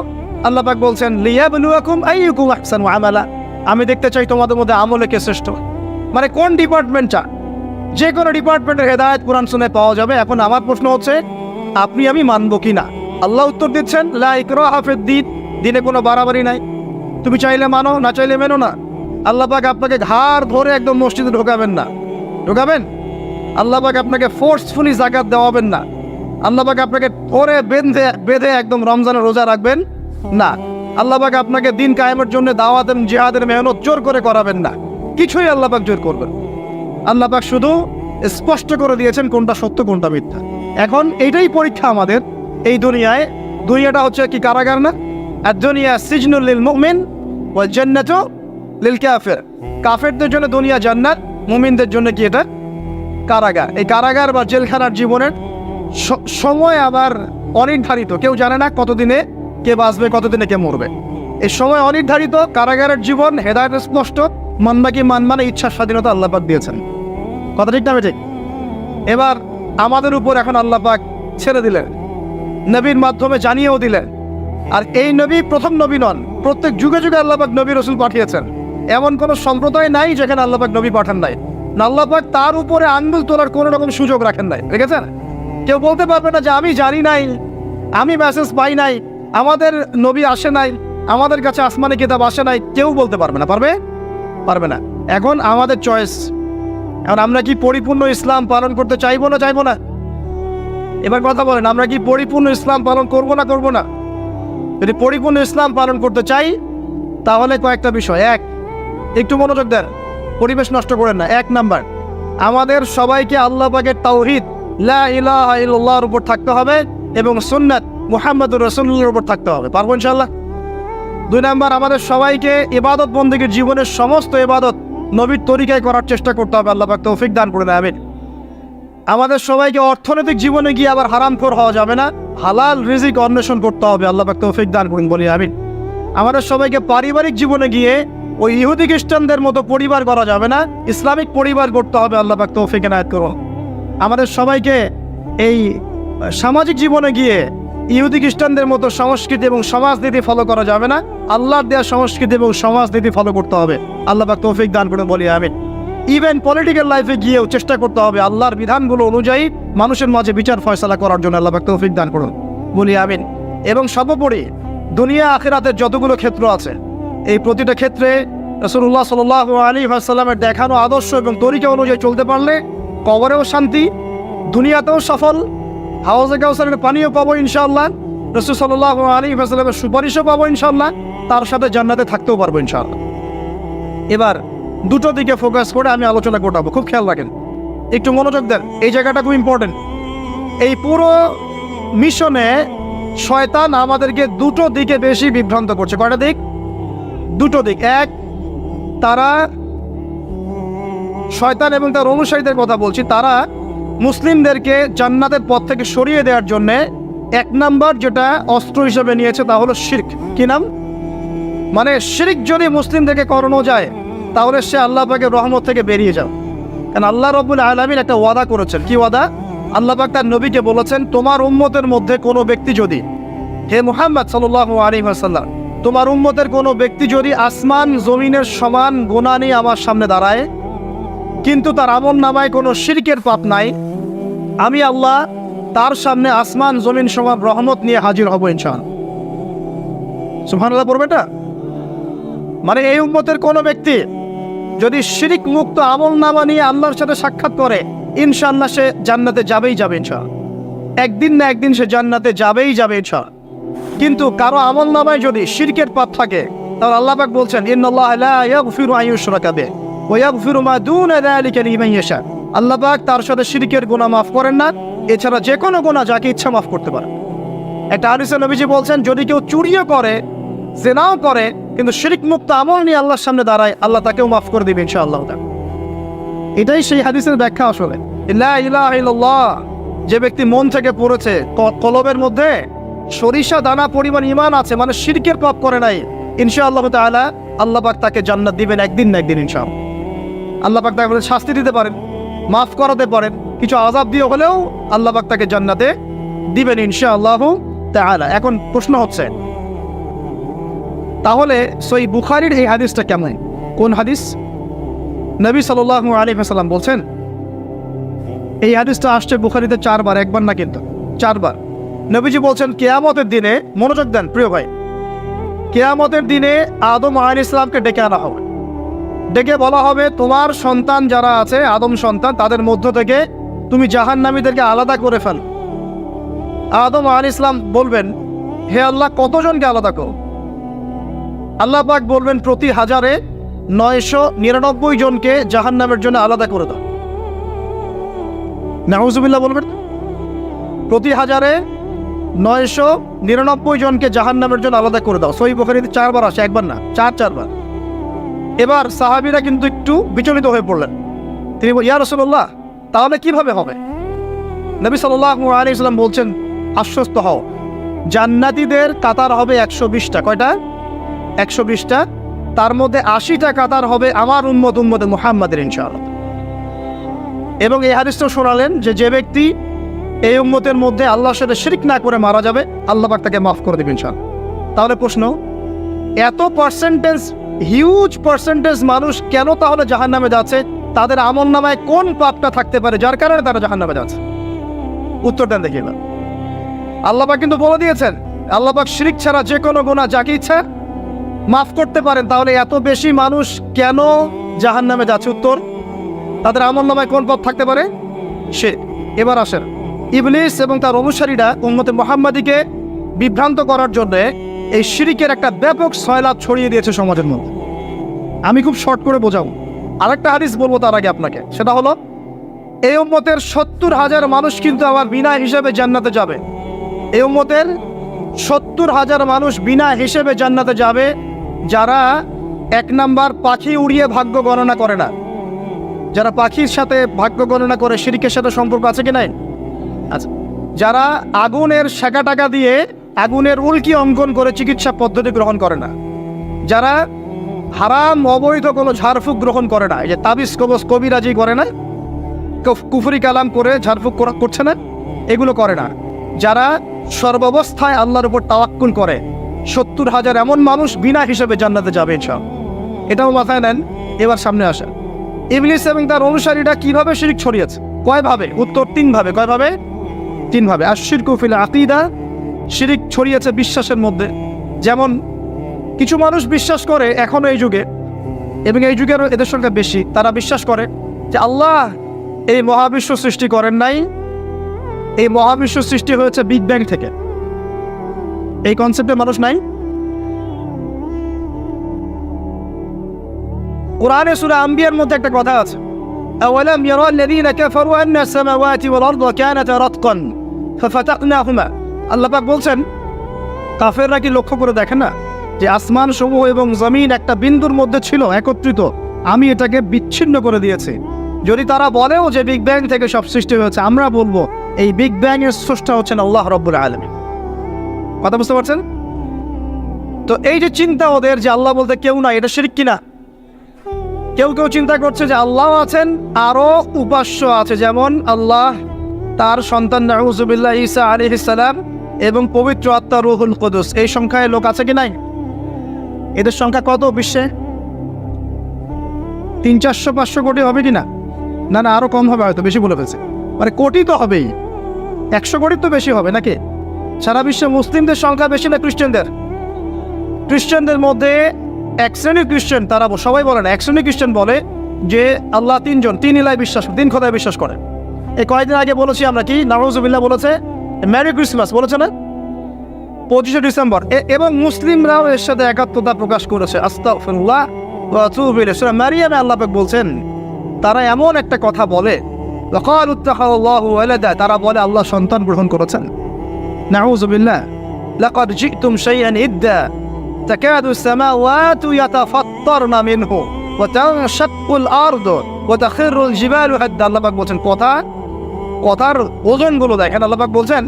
আল্লাহ পাক বলছেন লিয়াবলুয়াকুম আইয়ুকুম আহসানু আমালা, আমি দেখতে চাই তোমাদের মধ্যে আমলে কে শ্রেষ্ঠ। মানে কোন ডিপার্টমেন্টটা, যে কোনো ডিপার্টমেন্টের হেদায়েত কোরআন শুনে পাওয়া যাবে। এখন আমার প্রশ্ন হচ্ছে আপনি আমি মানব কি না? আল্লাহ উত্তর দিচ্ছেন লা ইকরাহা ফিদ-দীন, দিনে কোনো বাড়াবাড়ি নাই। তুমি চাইলে মানো, না চাইলে মেনো না। আল্লাহ পাক আপনাকে ঘাড় ধরে একদম মসজিদে ঢোকাবেন না। ঢোকাবেন? আল্লাহ পাক আপনাকে ফোর্সফুলি যাকাত দেওয়াবেন না। আল্লাহ পাক আপনাকে ধরে বেঁধে একদম রমজানের রোজা রাখবেন না। আল্লাহ পাক আপনাকে দিন কায়েমের জন্য দাওয়াত এবং জিহাদের মেহনত জোর করে করাবেন না। কিছুই আল্লাহ পাক জোর করবেন। আল্লাহ পাক শুধু স্পষ্ট করে দিয়েছেন কোনটা সত্য কোনটা মিথ্যা। এখন এইটাই পরীক্ষা আমাদের এই দুনিয়ায়। দুনিয়াটা হচ্ছে কি কারাগার না? আর দুনিয়া সিজনুল লিল মুমিন ওয়াল জান্নাতু লিল কাফির, কাফেরদের জন্য দুনিয়া জান্নাত, মুমিনদের জন্য কি এটা কারাগার। এই কারাগার বা জেলখানার জীবনের সময় আবার অনির্ধারিত, কেউ জানে না কতদিনে কে বাঁচবে, কতদিনে কে মরবে। এই সময় অনির্ধারিত। কারাগারের জীবন, হেদায়েত স্পষ্ট, মানবা কি মানবা না, ইচ্ছার স্বাধীনতা আল্লাহ পাক দিয়েছেন। কথা ঠিক না ঠিক? এবার আমাদের উপর এখন আল্লাহ পাক ছেড়ে দিলেন, নবীর মাধ্যমে জানিয়েও দিলেন। আর এই নবী প্রথম নবী নন, প্রত্যেক যুগে যুগে আল্লাহ পাক নবী রাসূল পাঠিয়েছেন। এমন কোনো সম্প্রদায় নাই যেখানে আল্লাহ পাক নবী পাঠান নাই। আল্লাহ পাক তার উপরে আঙ্গুল তোলার কোনো রকম সুযোগ রাখেন নাই, রেখেছেন। কেউ বলতে পারবে না যে আমি জানি নাই, আমি মেসেজ পাই নাই, আমাদের নবী আসে নাই, আমাদের কাছে আসমানি কিতাব আসে নাই। কেউ বলতে পারবে না। পারবে না। এখন আমাদের চয়েস। এখন আমরা কি পরিপূর্ণ ইসলাম পালন করতে চাইবো না চাইবো না? এবার কথা বলেন, আমরা কি পরিপূর্ণ ইসলাম পালন করবো না করবো না? যদি পরিপূর্ণ ইসলাম পালন করতে চাই তাহলে কয়েকটা বিষয়। এক, একটু মনোযোগ দেন, পরিবেশ নষ্ট করেন না। এক নাম্বার, আমাদের সবাইকে আল্লাহ পাকের তাওহীদ লা ইলাহা ইল্লাল্লাহর উপর থাকতে হবে এবং সুন্নাত মুহাম্মদুর রাসূলুল্লাহর উপর থাকতে হবে। পারবো ইনশাআল্লাহ? দুই নাম্বার, আমাদের সবাইকে ইবাদত বন্দেগীর জীবনের সমস্ত ইবাদত নবীর তরিকায় করার চেষ্টা করতে হবে। আল্লাহ পাক তৌফিক দান করে দেন, আমিন। আমাদের সবাইকে অর্থনৈতিক জীবনে গিয়ে আবার হারামখোর হওয়া যাবে না, হালাল রিজিক অন্বেষণ করতে হবে। আল্লাহ পাক তৌফিক দান করুন, বলি আমিন। আমাদের সবাইকে পারিবারিক জীবনে গিয়ে ওই ইহুদি খ্রিস্টানদের মতো পরিবার করা যাবে না, ইসলামিক পরিবার করতে হবে। আল্লাহ পাক তৌফিক এনায়েত করুন। আমাদের সবাইকে এই সামাজিক জীবনে গিয়ে ইহুদি খ্রিস্টানদের মতো সংস্কৃতি এবং সমাজনীতি ফলো করা যাবে না, আল্লাহর দেওয়া সংস্কৃতি এবং সমাজনীতি ফলো করতে হবে। আল্লাহ পাক তৌফিক দান করুন, বলি আমিন। ইভেন পলিটিক্যাল লাইফে গিয়েও চেষ্টা করতে হবে আল্লাহর বিধানগুলো অনুযায়ী মানুষের মাঝে বিচার ফয়সালা করার জন্য। আল্লাহ পাক তৌফিক দান করুন, বলি আমিন। এবং সর্বোপরি দুনিয়া আখিরাতের যতগুলো ক্ষেত্র আছে, এই প্রতিটা ক্ষেত্রে রাসূলুল্লাহ সাল্লাল্লাহু আলাইহি ওয়াসাল্লামের দেখানো আদর্শ এবং তরিকা অনুযায়ী চলতে পারলে কবরেও শান্তি, দুনিয়াতেও সফল, হাউজে কাউসারের পানিও পাবো ইনশাআল্লাহ, রাসূল সাল্লাল্লাহু আলাইহি ওয়াসাল্লামের সুপারিশও পাবো ইনশাআল্লাহ, তার সাথে জান্নাতে থাকতেও পারবো ইনশাআল্লাহ। এবার দুটো দিকে ফোকাস করে আমি আলোচনা করবো, খুব খেয়াল রাখেন, একটু মনোযোগ দেন, এই জায়গাটা খুব ইম্পর্টেন্ট। এই পুরো মিশনে শয়তান আমাদেরকে দুটো দিকে বেশি বিভ্রান্ত করছে। কয়টা দিক? দুটো দিক। এক, তারা শয়তান এবং তার অনুসারীদের কথা বলছি, তারা মুসলিমদেরকে জান্নাতের পথ থেকে সরিয়ে দেওয়ার জন্যে এক নাম্বার যেটা অস্ত্র হিসেবে নিয়েছে তা হলো শিরক। কি নাম? মানে শিরক যদি মুসলিমদেরকে করানো যায় তাহলে সে আল্লাহ পাকের রহমত থেকে বেরিয়ে যাও। কারণ আল্লাহ রাব্বুল আলামিন একটা ওয়াদা করেছেন। কি ওয়াদা? আল্লাহ পাক তার নবীকে বলেছেন, তোমার উম্মতের মধ্যে কোনো ব্যক্তি যদি, হে মুহাম্মদ সাল্লাল্লাহু আলাইহি ওয়াসাল্লাম, তোমার উম্মতের কোনো ব্যক্তি যদি আসমান জমিনের সমান গুনাহ নিয়ে আমার সামনে দাঁড়ায় কিন্তু তার আমল নামায় কোনো শিরকের পাপ নাই, আমি আল্লাহ তার সামনে আসমান জমিন সমান রহমত নিয়ে হাজির হব ইনশাআল্লাহ। সুবহানাল্লাহ পড়বে এটা। মানে এই উম্মতের কোনো ব্যক্তি যদি শিরিক মুক্ত আমল নামা নিয়ে আল্লাহর সাথে সাক্ষাৎ করে, ইনশাআল্লাহ সে জান্নাতে যাবেই যাবে ইনশাআল্লাহ। একদিন না একদিন সে জান্নাতে যাবেই যাবে ইনশাআল্লাহ। কিন্তু কারো আমল নামায় যদি শিরকের পাপ থাকে, তাহলে আল্লাহ পাক বলছেন ইন্নাল্লাহা লা ইয়াগফিরু আন ইউশরাকা বিহি ওয়া ইয়াগফিরু মা দুনা যালিকা লিমান ইয়াশা। আল্লাহ পাক তার সাথে শিরকের গুনাহ মাফ করেন না, এছাড়া যে কোনো গুনাহ যাকে ইচ্ছা মাফ করতে পারেন। একটা হাদিসে নবীজি বলছেন, যদি কেউ চুরিও করে, জিনাও করে, কিন্তু শিরক মুক্ত আমল নিয়ে আল্লাহর সামনে দাঁড়ায়, আল্লাহ তাকেও মাফ করে দিবেন ইনশাআল্লাহ। এটাই সেই হাদিসের ব্যাখ্যা। আসলে লা ইলাহা ইল্লাল্লাহ যে ব্যক্তি মন থেকে পড়েছে, কলবের মধ্যে সরিষা দানা পরিমাণ ঈমান আছে, মানে শিরকের পাপ করে নাই, ইনশাআল্লাহ তাআলা আল্লাহ পাক তাকে জান্নাত দিবেন একদিন না একদিন ইনশাআল্লাহ। আল্লাহ পাক তাকে শাস্তি দিতে পারেন, মাফ করাতে পারেন, কিছু আযাব দিয়ে হলেও আল্লাহ পাক তাকে জান্নাতে দিবেন ইনশাআল্লাহ তাআলা। এখন প্রশ্ন হচ্ছে, তাহলে সহিহ বুখারীর এই হাদিসটা কেমন? কোন হাদিস? নবী সাল্লাল্লাহু আলাইহি ওয়াসাল্লাম বলছেন, এই হাদিসটা আসছে বুখারীতে 4 বার, একবার না কিন্তু 4 বার। নবীজি বলছেন, কিয়ামতের দিনে, মনোযোগ দেন প্রিয় ভাই, কিয়ামতের দিনে আদম আলাইহিস সালামকে ডেকে আনা হবে। ডেকে বলা হবে, তোমার সন্তান যারা আছে, আদম সন্তান, তাদের মধ্য থেকে তুমি জাহান্নামীদেরকে আলাদা করে ফেল। আদম আলাইহিস সালাম বলবেন, হে আল্লাহ, কতজনকে আলাদা করো? আল্লাহ পাক বলবেন, প্রতি 1000-এ 999 জনকে জাহান্নামের জন্য আলাদা করে দাও। নাউজুবিল্লাহ বলবেন, প্রতি 1000-এ 999 জনকে জাহান্নামের জন্য আলাদা করে দাও। সহিহ বুখারীতে 4 বার আসে, একবার না, 4 বার। এবার সাহাবীরা কিন্তু একটু বিচলিত হয়ে পড়লেন। তিনি বলেন, ইয়া রাসূলুল্লাহ, তাহলে কিভাবে হবে? নবী সাল্লাল্লাহু আলাইহি ওয়াসাল্লাম বলছেন, আশ্বস্ত হও, জান্নাতীদের কাতার হবে 120টা। কয়টা? 120টা। তার মধ্যে 80টা কাতার হবে আমার উম্মতে মুহাম্মাদের ইনশাআল্লাহ। এবং এই হাদিসটা শোনালেন যে ব্যক্তি এই উম্মতের মধ্যে আল্লাহর সাথে শিরক না করে মারা যাবে, আল্লাহ পাক তাকে মাফ করে দেবেন ইনশাআল্লাহ। তাহলে প্রশ্ন, এত পার্সেন্টেজ, হিউজ পার্সেন্টেজ মানুষ কেন তাহলে জাহান্নামে যাচ্ছে? তাদের আমল নামায় কোন পাপটা থাকতে পারে যার কারণে তারা জাহান্নামে যাচ্ছে? উত্তর দেন দেখি এবার। আল্লাহ পাক কিন্তু বলে দিয়েছেন, আল্লাহ পাক শিরক ছাড়া যে কোনো গুনাহ যাকে ইচ্ছা মাফ করতে পারেন। তাহলে এত বেশি মানুষ কেন জাহান্নামে যাচ্ছে? উত্তর, তাদের আমল নামায় কোন পাপ থাকতে পারে? সে। এবার আসেন, ইবলিস এবং তার অনুসারীরা উম্মতে মুহাম্মাদীকে বিভ্রান্ত করার জন্য এই শিরকের একটা ব্যাপক সয়লাব ছড়িয়ে দিয়েছে সমাজের মধ্যে। আমি খুব শর্ট করে বোঝাবো। আরেকটা হাদিস বলবো তার আগে আপনাকে, সেটা হলো, এই উম্মতের 70,000 মানুষ কিন্তু আবার বিনা হিসেবে জান্নাতে যাবে। এই উম্মতের 70,000 মানুষ বিনা হিসেবে জান্নাতে যাবে, যারা 1 নাম্বার পাখি উড়িয়ে ভাগ্য গণনা করে না। যারা পাখির সাথে ভাগ্য গণনা করে, শিরকের সাথে সম্পর্ক আছে কি নাই? আচ্ছা। যারা আগুনের সেকা টাকা দিয়ে আগুনের উল্কি অঙ্কন করে চিকিৎসা পদ্ধতি গ্রহণ করে না। যারা হারাম অবৈধ কোনো ঝাড়ফুঁক গ্রহণ করে না, এই যে তাবিজ কবজ কবিরাজি করে না, কুফরি কালাম করে ঝাড়ফুঁক করছে না, এগুলো করে না। যারা সর্বাবস্থায় আল্লাহর উপর তাওয়াক্কুল করে, 70,000 এমন মানুষ বিনা হিসেবে জান্নাতে যাবে ইনশাআল্লাহ। এটাও মাথায় নেন। এবার সামনে আসা, ইবলিস এবং তার অনুসারীরা কিভাবে শিরক ছড়িয়েছে? কয়ভাবে? উত্তর 3 ভাবে। কয়ভাবে? 3 ভাবে। আশ-শিরকু ফিল আকীদা, শিরক ছড়িয়েছে বিশ্বাসের মধ্যে। যেমন কিছু মানুষ বিশ্বাস করে এখনো এই যুগে, এবং এই যুগেরও এদের সংখ্যা বেশি, তারা বিশ্বাস করে যে আল্লাহ এই মহাবিশ্ব সৃষ্টি করেন নাই, এই মহাবিশ্ব সৃষ্টি হয়েছে বিগ ব্যাং থেকে। এই কনসেপ্টে মানুষ নাই। কোরআনে সূরা আম্বিয়ার মধ্যে একটা কথা আছে, আওয়ালাম ইয়ারাল্লাযীনা কাফারু আন্না আস-সামাওয়াতি ওয়াল আরদা কানাতা রাতকান ফাফাতাকনাহুমা। আল্লাহ পাক বলছেন, কাফেররা কি লক্ষ্য করে দেখে না যে আসমান সমূহ এবং জমিন একটা বিন্দুর মধ্যে ছিল একত্রিত, আমি এটাকে বিচ্ছিন্ন করে দিয়েছি। যদি তারা বলেও যে বিগ ব্যাং থেকে সব সৃষ্টি হয়েছে, আমরা বলবো এই বিগ ব্যাং এর স্রষ্টা হচ্ছেন আল্লাহ রাব্বুল আলামিন। কথা বুঝতে পারছেন? তো এই যে চিন্তা ওদের যে আল্লাহ বলতে কেউ না, এটা শিরক কিনা? কেউ কেউ চিন্তা করছে যে আল্লাহ আছেন, আরো উপাস্য আছে, যেমন আল্লাহ, তার সন্তান নাউজুবিল্লাহ ঈসা আলাইহিস সালাম এবং পবিত্র আত্মা রূহুল কুদুস। এই সংখ্যায় লোক আছে কি নাই? এদের সংখ্যা কত বিশ্বে? 300-400 কোটি হবে কি না? না না, আরো কম হবে, হয়তো বেশি বলে ফেলছে। মানে কোটি তো হবেই, 100 কোটির তো বেশি হবে নাকি? সারা বিশ্বে মুসলিমদের সংখ্যা বেশি না খ্রিস্টানদের? খ্রিস্টানদের মধ্যে এক শ্রেণীর খ্রিস্টান, তারা সবাই বলে না, এক শ্রেণীর খ্রিস্টান বলে যে আল্লাহ তিনজন, তিন ইলায় বিশ্বাস, তিন খোদায় বিশ্বাস করে। এই কয়েকদিন আগে বলেছি আমরা, কি নাউজুবিল্লাহ বলেছে, মেরি ক্রিসমাস বলেছে না 25শে ডিসেম্বর, এবং মুসলিমরাও এর সাথে একাত্মতা প্রকাশ করেছে। আস্তাগফিরুল্লাহ ওয়া আতুবু ইলাইহি। সূরা মারিয়ামে আল্লাহ পাক বলছেন তারা এমন একটা কথা বলে, ওয়াকালু ইত্তাখাযাল্লাহু ওয়ালাদা, তারা বলে আল্লাহ সন্তান গ্রহণ করেছেন। নাউজুবিল্লাহ। লাকাদ জি'তুম শাইআন ইদ্দা তাকাদু আস-সামাওয়াতু ইয়াতাফাত্তারনা মিনহু ওয়া তানশাক্কুল আরদু ওয়া তাখিরুল জিবালু হাদ্দা। আল্লাহ পাক বলছেন কথার ওজনগুলো দেখেন। আল্লাহ পাক বলছেন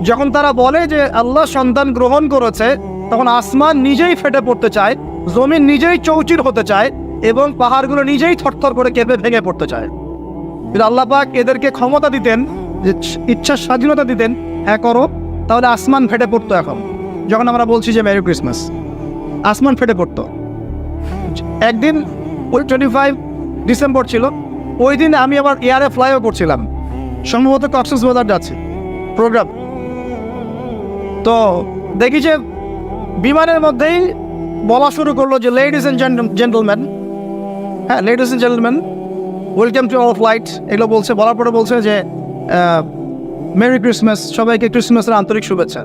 যখন তারা বলে যে আল্লাহ সন্তান গ্রহণ করেছে, তখন আসমান নিজেই ফেটে পড়তে চায়, জমিন নিজেই চৌচির হতে চায়, এবং পাহাড়গুলো নিজেই থরথর করে কেঁপে ভেঙে পড়তে চায়। কিন্তু আল্লাহ পাক এদেরকে ক্ষমতা দিতেন, যে ইচ্ছার স্বাধীনতা দিতেন, হ্যাঁ করো, তাহলে আসমান ফেটে পড়তো। এখন যখন আমরা বলছি যে মেরি ক্রিসমাস, আসমান ফেটে পড়তো। একদিন ওই 25 ডিসেম্বর ছিল, ওই দিন আমি আবার এয়ারে ফ্লাইও করছিলাম, সম্ভবত কক্সবাজার যাচ্ছি প্রোগ্রাম। তো দেখি যে বিমানের মধ্যেই বলা শুরু করলো যে লেডিস অ্যান্ড জেন্টলম্যান, হ্যাঁ ladies and gentleman, welcome to our flight, এগুলো বলছে। বলার পরে বলছে যে মেরি ক্রিসমাস, সবাইকে ক্রিসমাসের আন্তরিক শুভেচ্ছা।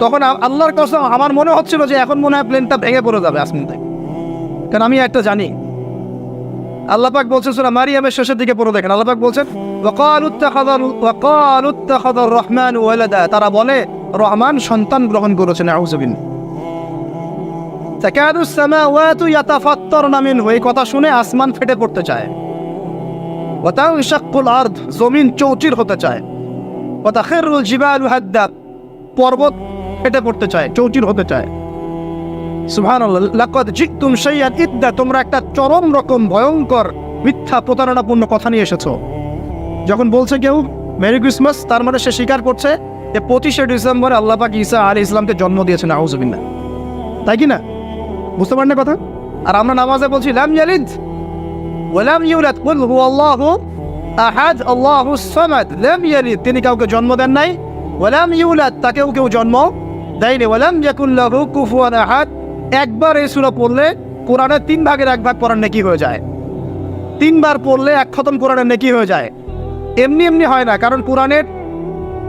তখন আল্লাহর কসম আমার মনে হচ্ছিল যে এখন মনে হয় প্লেনটা ভেঙে পড়ে যাবে আসমান থেকে, কারণ আমি একটা জানি। আল্লাহ পাক বলছেন সূরা মারিয়ামের শেষের দিকে পড়ে দেখেন, আল্লাহ পাক বলছেন ওয়াকালু ইত্তাখাযার রহমানু ওয়ালাদা, তারা বলে রহমান সন্তান গ্রহণ করেছেন। আউযুবিল্লাহ। তাকাদু আস-সামাওয়াতু ইয়াতাফাত্তারনা মিনহু, এই কথা শুনে আসমান ফেটে পড়তে চায়। ওয়া তানশাক্কুল আরদ, জমিন চৌচির হতে চায়। ওয়া তাখিরুল জিবালু হাদ্দা, পর্বত ফেটে পড়তে চায়, চৌচির হতে চায়। সুবহানাল্লাহ। লাকাদ জি'তুম শাইআন ইদ্দা, তোমরা একটা চরম রকম ভয়ঙ্কর মিথ্যা প্রতারণাপূর্ণ কথা নিয়ে এসেছো। যখন বলছে কেউ মেরি ক্রিসমাস, তার মানে সে স্বীকার করছে যে 25শে ডিসেম্বরে আল্লাহ পাক ঈসা আলাইহিস সালামকে জন্ম দিয়েছেন। আউযুবিল্লাহ। তাই কি না? বুঝতে পারেন না কথা? আর আমরা নামাজে বলছি লাম ইয়ালিদ ওয়া লাম ইউলাদ কুল হুয়াল্লাহু আহাদ আল্লাহুস সামাদ। লাম ইয়ালিদ, তিনি কাউকে জন্ম দেন নাই, ওয়া লাম ইউলাদ, তাকেও কেউ জন্ম দেয়নি, ওয়া লাম ইয়াকুল লাহু কুফুয়ান আহাদ। একবার এই সূরা পড়লে কোরআনের 3 ভাগের 1 ভাগ পড়ার নেকি হয়ে যায়। 3 বার পড়লে 1 খতম কোরআনের নেকি হয়ে যায়। এমনি এমনি হয় না, কারণ কোরআনের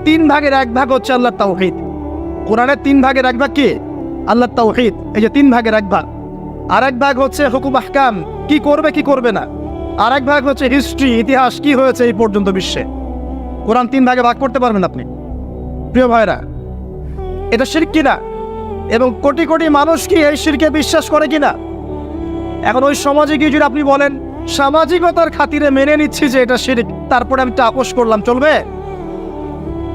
3 ভাগের 1 ভাগ হচ্ছে আল্লাহর তাওহীদ। কোরআনের 3 ভাগের 1 ভাগ কি? আল্লাহর তাওহীদ। এই যে 3 ভাগের 1 ভাগ। আর 1 ভাগ হচ্ছে হুকুম আহকাম, কি করবে কি করবে না। আর 1 ভাগ হচ্ছে হিস্ট্রি, ইতিহাস, কি হয়েছে এই পর্যন্ত বিশ্বে। কোরআন 3 ভাগে ভাগ করতে পারবেন আপনি। প্রিয় ভাইরা, এটা শিরক কিনা? এবং কোটি কোটি মানুষ কি এই শিরকে বিশ্বাস করে কিনা? এখন ওই সমাজে গিয়ে যদি আপনি বলেন সামাজিকতার খাতিরে মেনে নিচ্ছি যে এটা শিরক, তারপরে আমি আপোষ করলাম, চলবে?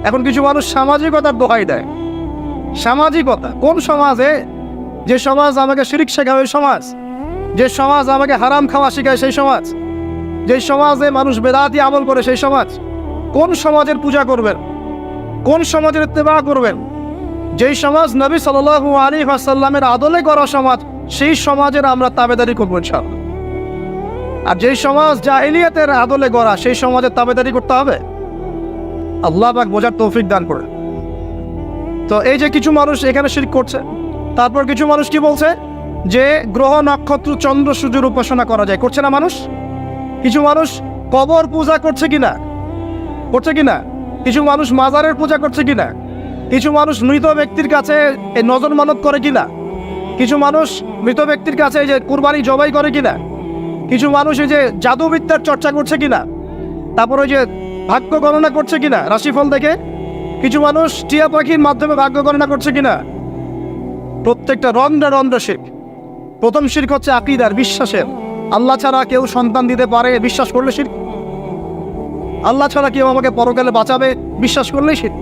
এখন কিছু মানুষ সামাজিকতার দোহাই দেয়। সামাজিকতা কোন সমাজে? যে সমাজ আমাকে শিরক শেখায় ওই সমাজ, যে সমাজ আমাকে হারাম খাওয়া শেখায় সেই সমাজ, যে সমাজে মানুষ বেদাতি আমল করে সেই সমাজ। কোন সমাজের পূজা করবেন? কোন সমাজের ইত্তেবা করবেন? যেই সমাজ নবী সাল্লাল্লাহু আলাইহি ওয়াসাল্লামের আদলে করা সমাজ, সেই সমাজের আমরা তাবেদারি করব ইনশাআল্লাহ। আর যেই সমাজ জাহিলিয়াতের আদলে গড়া, সেই সমাজের তাবেদারি করতে হবে। আল্লাহ পাক বোঝার তৌফিক দান করেন। তো এই যে কিছু মানুষ এখানে শিরক করছে, তারপর কিছু মানুষ কি বলছে যে গ্রহ নক্ষত্র চন্দ্র সূর্যের উপাসনা করা যায়, করছে না মানুষ? কিছু মানুষ কবর পূজা করছে কিনা? করছে কিনা? কিছু মানুষ মাজারের পূজা করছে কিনা? কিছু মানুষ মৃত ব্যক্তির কাছে এই নজর মানত করে কিনা? কিছু মানুষ মৃত ব্যক্তির কাছে এই যে কুরবানি জবাই করে কিনা? কিছু মানুষ এই যে জাদুবিদ্যার চর্চা করছে কিনা? তারপর ওই যে ভাগ্য গণনা করছে কিনা রাশিফল দেখে? কিছু মানুষ টিয়া পাখির মাধ্যমে ভাগ্য গণনা করছে কিনা? প্রত্যেকটা রন্ধ্রে শিরক। প্রথম শিরক হচ্ছে আকীদার, বিশ্বাসের। আল্লাহ ছাড়া কেউ সন্তান দিতে পারে বিশ্বাস করলে শিরক। আল্লাহ ছাড়া কেউ আমাকে পরকালে বাঁচাবে বিশ্বাস করলেই শিরক।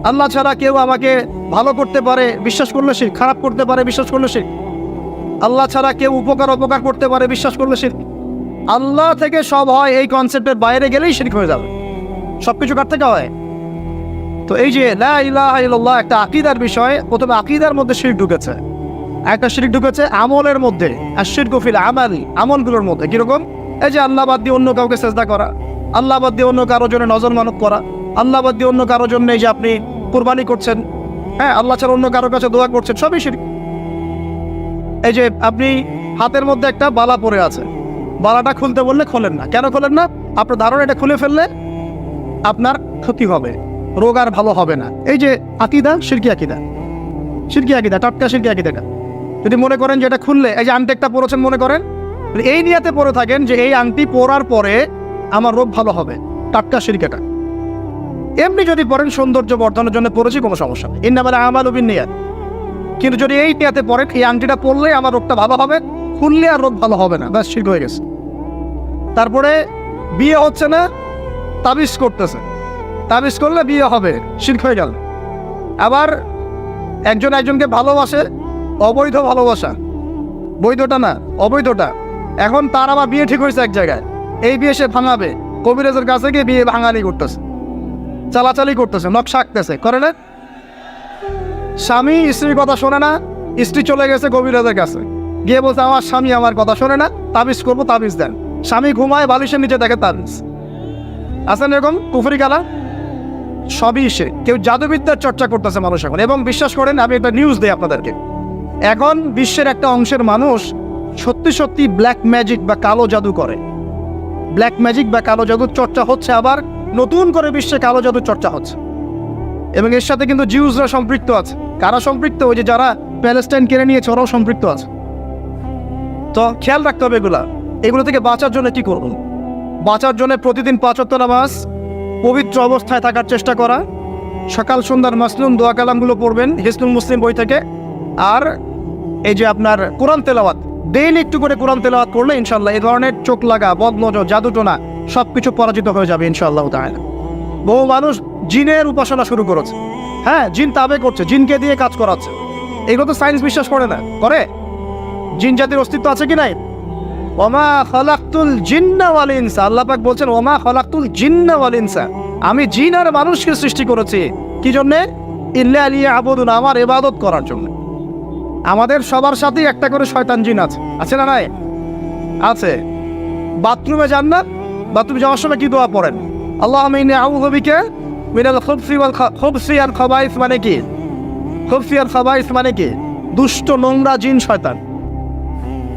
আল্লাহ ছাড়া কেউ আমাকে ভালো করতে পারে বিশ্বাস করলে শিরক। খারাপ করতে পারে বিশ্বাস করলে শিরক। আল্লাহ ছাড়া কেউ অপকার করতে পারে বিশ্বাস করলে শিরক। আল্লাহ থেকে সব হয়, এই কনসেপ্টের বাইরে গেলেই শিরক হয়ে যাবে। সব কিছু কার থেকে হয়? তো এই যে লা ইলাহা ইল্লাল্লাহ একটা আকীদার বিষয়, প্রথমে আকীদার মধ্যে শিরক ঢুকেছে। একটা শিরক ঢুকেছে আমলের মধ্যে, আশ-শিরকু ফিল আমাল, আমলগুলোর মধ্যে। কিরকম? এই যে আল্লাহ বাদ দিয়ে অন্য কাউকে সেজদা করা, আল্লাহ বাদ দিয়ে অন্য কারোর জন্য নজর মানত করা, আল্লাহ বাদ দিয়ে অন্য কারোর জন্য এই যে আপনি কুরবানি করছেন, হ্যাঁ আল্লাহ ছাড়া অন্য কারোর কাছে দোয়া করছেন, সবই শিরক। এই যে আপনি হাতের মধ্যে একটা বালা পরে আছে, বালাটা খুলতে বললে খোলেন না, কেন খোলেন না? আপনার ধারণা এটা খুলে ফেললে আপনার ক্ষতি হবে, রোগ আর ভালো হবে না। এই যে আকিদা, শিরকি আকিদা, শিরকি আকিদা, টাটকা শিরকি আকিদাটা যদি মনে করেন যে এটা খুললে, এই যে আংটি একটা পরেছেন মনে করেন, এই নিয়াতে পরে থাকেন যে এই আংটি পরার পরে আমার রোগ ভালো হবে, টাটকা শিরকাটা। এমনি যদি পড়েন সৌন্দর্য বর্ধনের জন্য পড়েছি, কোনো সমস্যা নেই, ইন্নামাল আমালু বিন্নিয়াত। কিন্তু যদি এই নিয়াতে পড়েন এই আংটিটা পরলে আমার রোগটা ভালো হবে, খুললে আর রোগ ভালো হবে না, ব্যাস শিরক হয়ে গেছে। তারপরে বিয়ে হচ্ছে না, তাবিজ করতেছে, তাবিজ করলে বিয়ে হবে, শিরক হয়ে গেল। আবার একজন একজনকে ভালোবাসে, অবৈধ ভালোবাসা, বৈধটা না অবৈধটা। এখন তার আবার বিয়ে ঠিক হয়েছে এক জায়গায়, এই বিয়ে সে ভাঙাবে, কবিরাজের কাছে গিয়ে বিয়ে ভাঙানি করতেছে, চালাচালি করতেছে, নকশা আঁকতেছে, করে না? স্বামী স্ত্রীর কথা শোনে না, স্ত্রী চলে গেছে কবিরাজের কাছে, গিয়ে বলছে আমার স্বামী আমার কথা শোনে না, তাবিজ করবো, তাবিজ দেন। স্বামী ঘুমায়, বালিশের নিচে দেখে তাবিজ। আছেন এরকম কুফরি কালা? সবই সে। কেউ জাদুবিদ্যার চর্চা করতেছে মানুষ এখন, এবং বিশ্বাস করেন আমি একটা নিউজ দিই আপনাদেরকে, এখন বিশ্বের একটা অংশের মানুষ সত্যি সত্যি ব্ল্যাক ম্যাজিক বা কালো জাদু করে। ব্ল্যাক ম্যাজিক বা কালো জাদুর চর্চা হচ্ছে, আবার নতুন করে বিশ্বে কালো জাদুর চর্চা হচ্ছে, এবং এর সাথে কিন্তু জিউসরা সম্পৃক্ত আছে। কারা সম্পৃক্ত? ওই যে যারা প্যালেস্টাইন কেড়ে নিয়েছে ওরাও সম্পৃক্ত আছে। তো খেয়াল রাখতে হবে এগুলো থেকে বাঁচার জন্য কি করুন? বাঁচার জন্য প্রতিদিন 5 ওয়াক্ত নামাজ, পবিত্র অবস্থায় থাকার চেষ্টা করা, সকাল সন্ধ্যার মাসনুন দোয়া কালামগুলো পড়বেন হিসনুল মুসলিম বই থেকে, আর এই যে আপনার কোরআন তেলাওয়াত, ডেইলি একটু করে কোরআন তেলাওয়াত করলে ইনশাল্লাহ এই ধরনের চোখ লাগা, বদনজর, জাদুটোনা সবকিছু পরাজিত হয়ে যাবে ইনশাআল্লাহ তাআলা। বহু মানুষ জিনের উপাসনা শুরু করেছে, হ্যাঁ জিন তাবে করছে, জিনকে দিয়ে কাজ করাচ্ছে। এগুলো তো সায়েন্স বিশ্বাস করে না, করে? জিন জাতির অস্তিত্ব আছে কি নাই? ওমা খালাকতুল জিন্না ওয়াল ইনসা, আল্লাহ পাক বলছেন ওমা খালাকতুল জিন্না ওয়াল ইনসা, আমি জিন আর মানুষকে সৃষ্টি করেছি কি জন্যে? ইল্লা লিয়াবুদুন, আমার ইবাদত করার জন্য। আমাদের সবার সাথেই একটা করে শয়তান জিন আছে, আছে না নাই? আছে। বাথরুমে যান না, বাথরুমে যাওয়ার সময় কি দোয়া পড়েন? আল্লাহুম্মা ইন্নী আউযু বিকা মিনাল খুবসি ওয়াল খুবসি আল খাবাইস, মানে কি? খুবসি আল খাবাইস মানে কি? দুষ্ট নোংরা জিন শয়তান।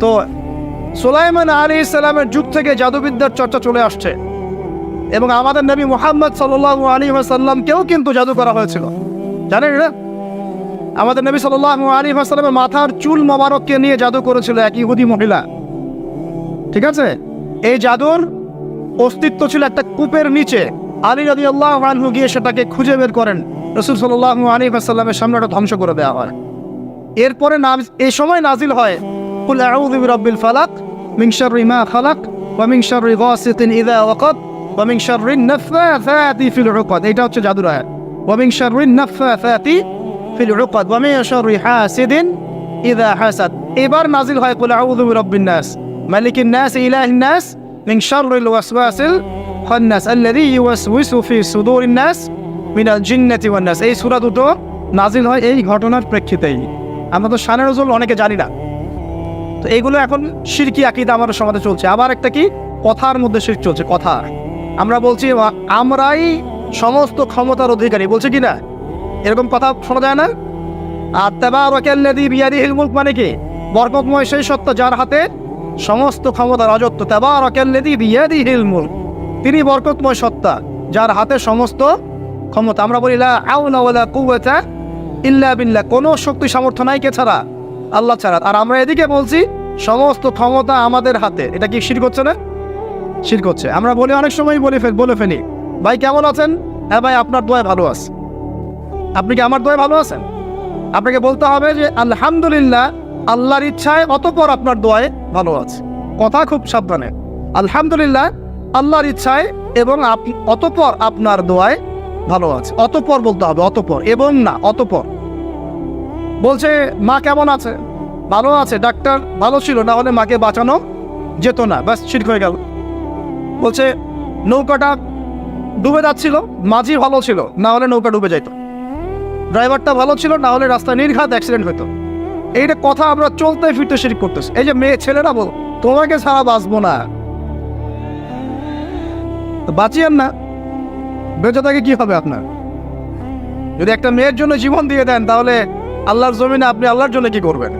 তো সুলাইমান আলাইহিস সালামের যুগ থেকে জাদুবিদ্যার চর্চা চলে আসছে, এবং আমাদের নবী মুহাম্মদ সাল্লাল্লাহু আলাইহি ওয়াসাল্লামকেও কিন্তু জাদু করা হয়েছিল, জানেন না? আমাদের নবী সাল্লাল্লাহু আলাইহি ওয়াসাল্লামের মাথার চুল মোবারককে নিয়ে জাদু করেছিল এক ইহুদি মহিলা, ঠিক আছে? এই জাদুর অস্তিত্ব ছিল একটা কূপের নিচে। আলী রাদিয়াল্লাহু আনহু গিয়ে সেটাকে খুঁজে বের করেন, রাসূল সাল্লাল্লাহু আলাইহি ওয়াসাল্লামের সামনে ওটা ধ্বংস করে দেওয়া হয়। এরপরে এই সময় নাজিল হয় কুল আউযু বিরাব্বিল ফালাক মিন শাররি মা খালাক ওয়া মিন শাররি গাসিকিন ইযা ওয়াকাব ওয়া মিন শাররিন নাফাসাতি ফিল উকাদ। এটা হচ্ছে জাদুর আয়াত, ওয়া মিন শাররিন নাফাসাতি ফিল উকাদ ওয়া মিন শাররি হাসিদিন ইযা হাসাদ। এবার নাজিল হয় কুল আউযু বিরাব্বিন নাস মালিকিন নাস ইলাহিন নাস মিন শাররিল ওয়াসওয়াসিল খান্নাস আল্লাযী ইউওয়াসওয়িসু ফি সুদুরিন নাস মিনাল জিন্নাতি ওয়ান নাস। এই সূরা দুটো নাজিল হয় এই ঘটনার প্রেক্ষিতেই। আমরা তো শানে নজুল অনেকে জানি না, তো এইগুলো এখন শিরকি আকীদা আমাদের সমাজে চলছে। আবার একটা কি, কথার মধ্যে শিরক চলছে, কথা। আমরা বলছি আমরাই সমস্ত ক্ষমতার অধিকারী, বলছে কি না? এরকম কথা শোনা যায় না? আর তাবারাকাল্লাযী বিয়াদিহিল মুলক মানে কি? বরকতময় সেই সত্তা যার হাতে সমস্ত ক্ষমতা, রাজত্ব। তাবারাকাল্লাযী বিয়াদিহিল মুলক, তিনি বরকতময় সত্তা যার হাতে সমস্ত ক্ষমতা। আমরা বলি লা হাওলা ওয়ালা কুওয়াতা ইল্লা বিল্লাহ, কোনো শক্তি সামর্থ্য নাই কে ছাড়া? আল্লাহ ছাড়া। আর আমরা এদিকে বলছি সমস্ত ক্ষমতা আমাদের হাতে। এটা কি শিরক হচ্ছে না? শিরক হচ্ছে। আমরা বলি অনেক সময় বলে ফেলি ভাই কেমন আছেন? হ্যাঁ ভাই আপনার দোয়ায় ভালো আছে। আপনি কি আমার দোয়ায় ভালো আছেন? আপনাকে বলতে হবে যে আলহামদুলিল্লাহ, আল্লাহর ইচ্ছায় অতঃপর আপনার দোয়ায় ভালো আছে। কথা খুব সাবধানে, আলহামদুলিল্লাহ আল্লাহর ইচ্ছায় এবং অতঃপর আপনার দোয়ায় ভালো আছে। অতঃপর বলতে হবে, অতঃপর, এবং না, অতঃপর। বলছে মা কেমন আছে? ভালো আছে, ডাক্তার ভালো ছিল, না হলে মাকে বাঁচানো যেত না, ব্যাস শিরক হয়ে গেল। বলছে নৌকাটা ডুবে যাচ্ছিল, মাঝি ভালো ছিল, না হলে নৌকা ডুবে যাইত। ড্রাইভারটা ভালো ছিল, না হলে রাস্তায় নির্ঘাত অ্যাক্সিডেন্ট হইতো। এইটা কথা আমরা চলতে ফিরতে শিরক করতেছি। এই যে মেয়ে ছেলেরা বল তোমাকে ছাড়া বাঁচবো না, বাঁচিয়েন না, বেঁচে থাকে কি হবে আপনার? যদি একটা মেয়ের জন্য জীবন দিয়ে দেন, তাহলে আল্লাহর জমিনে আপনি আল্লাহর জন্য কি করবেন?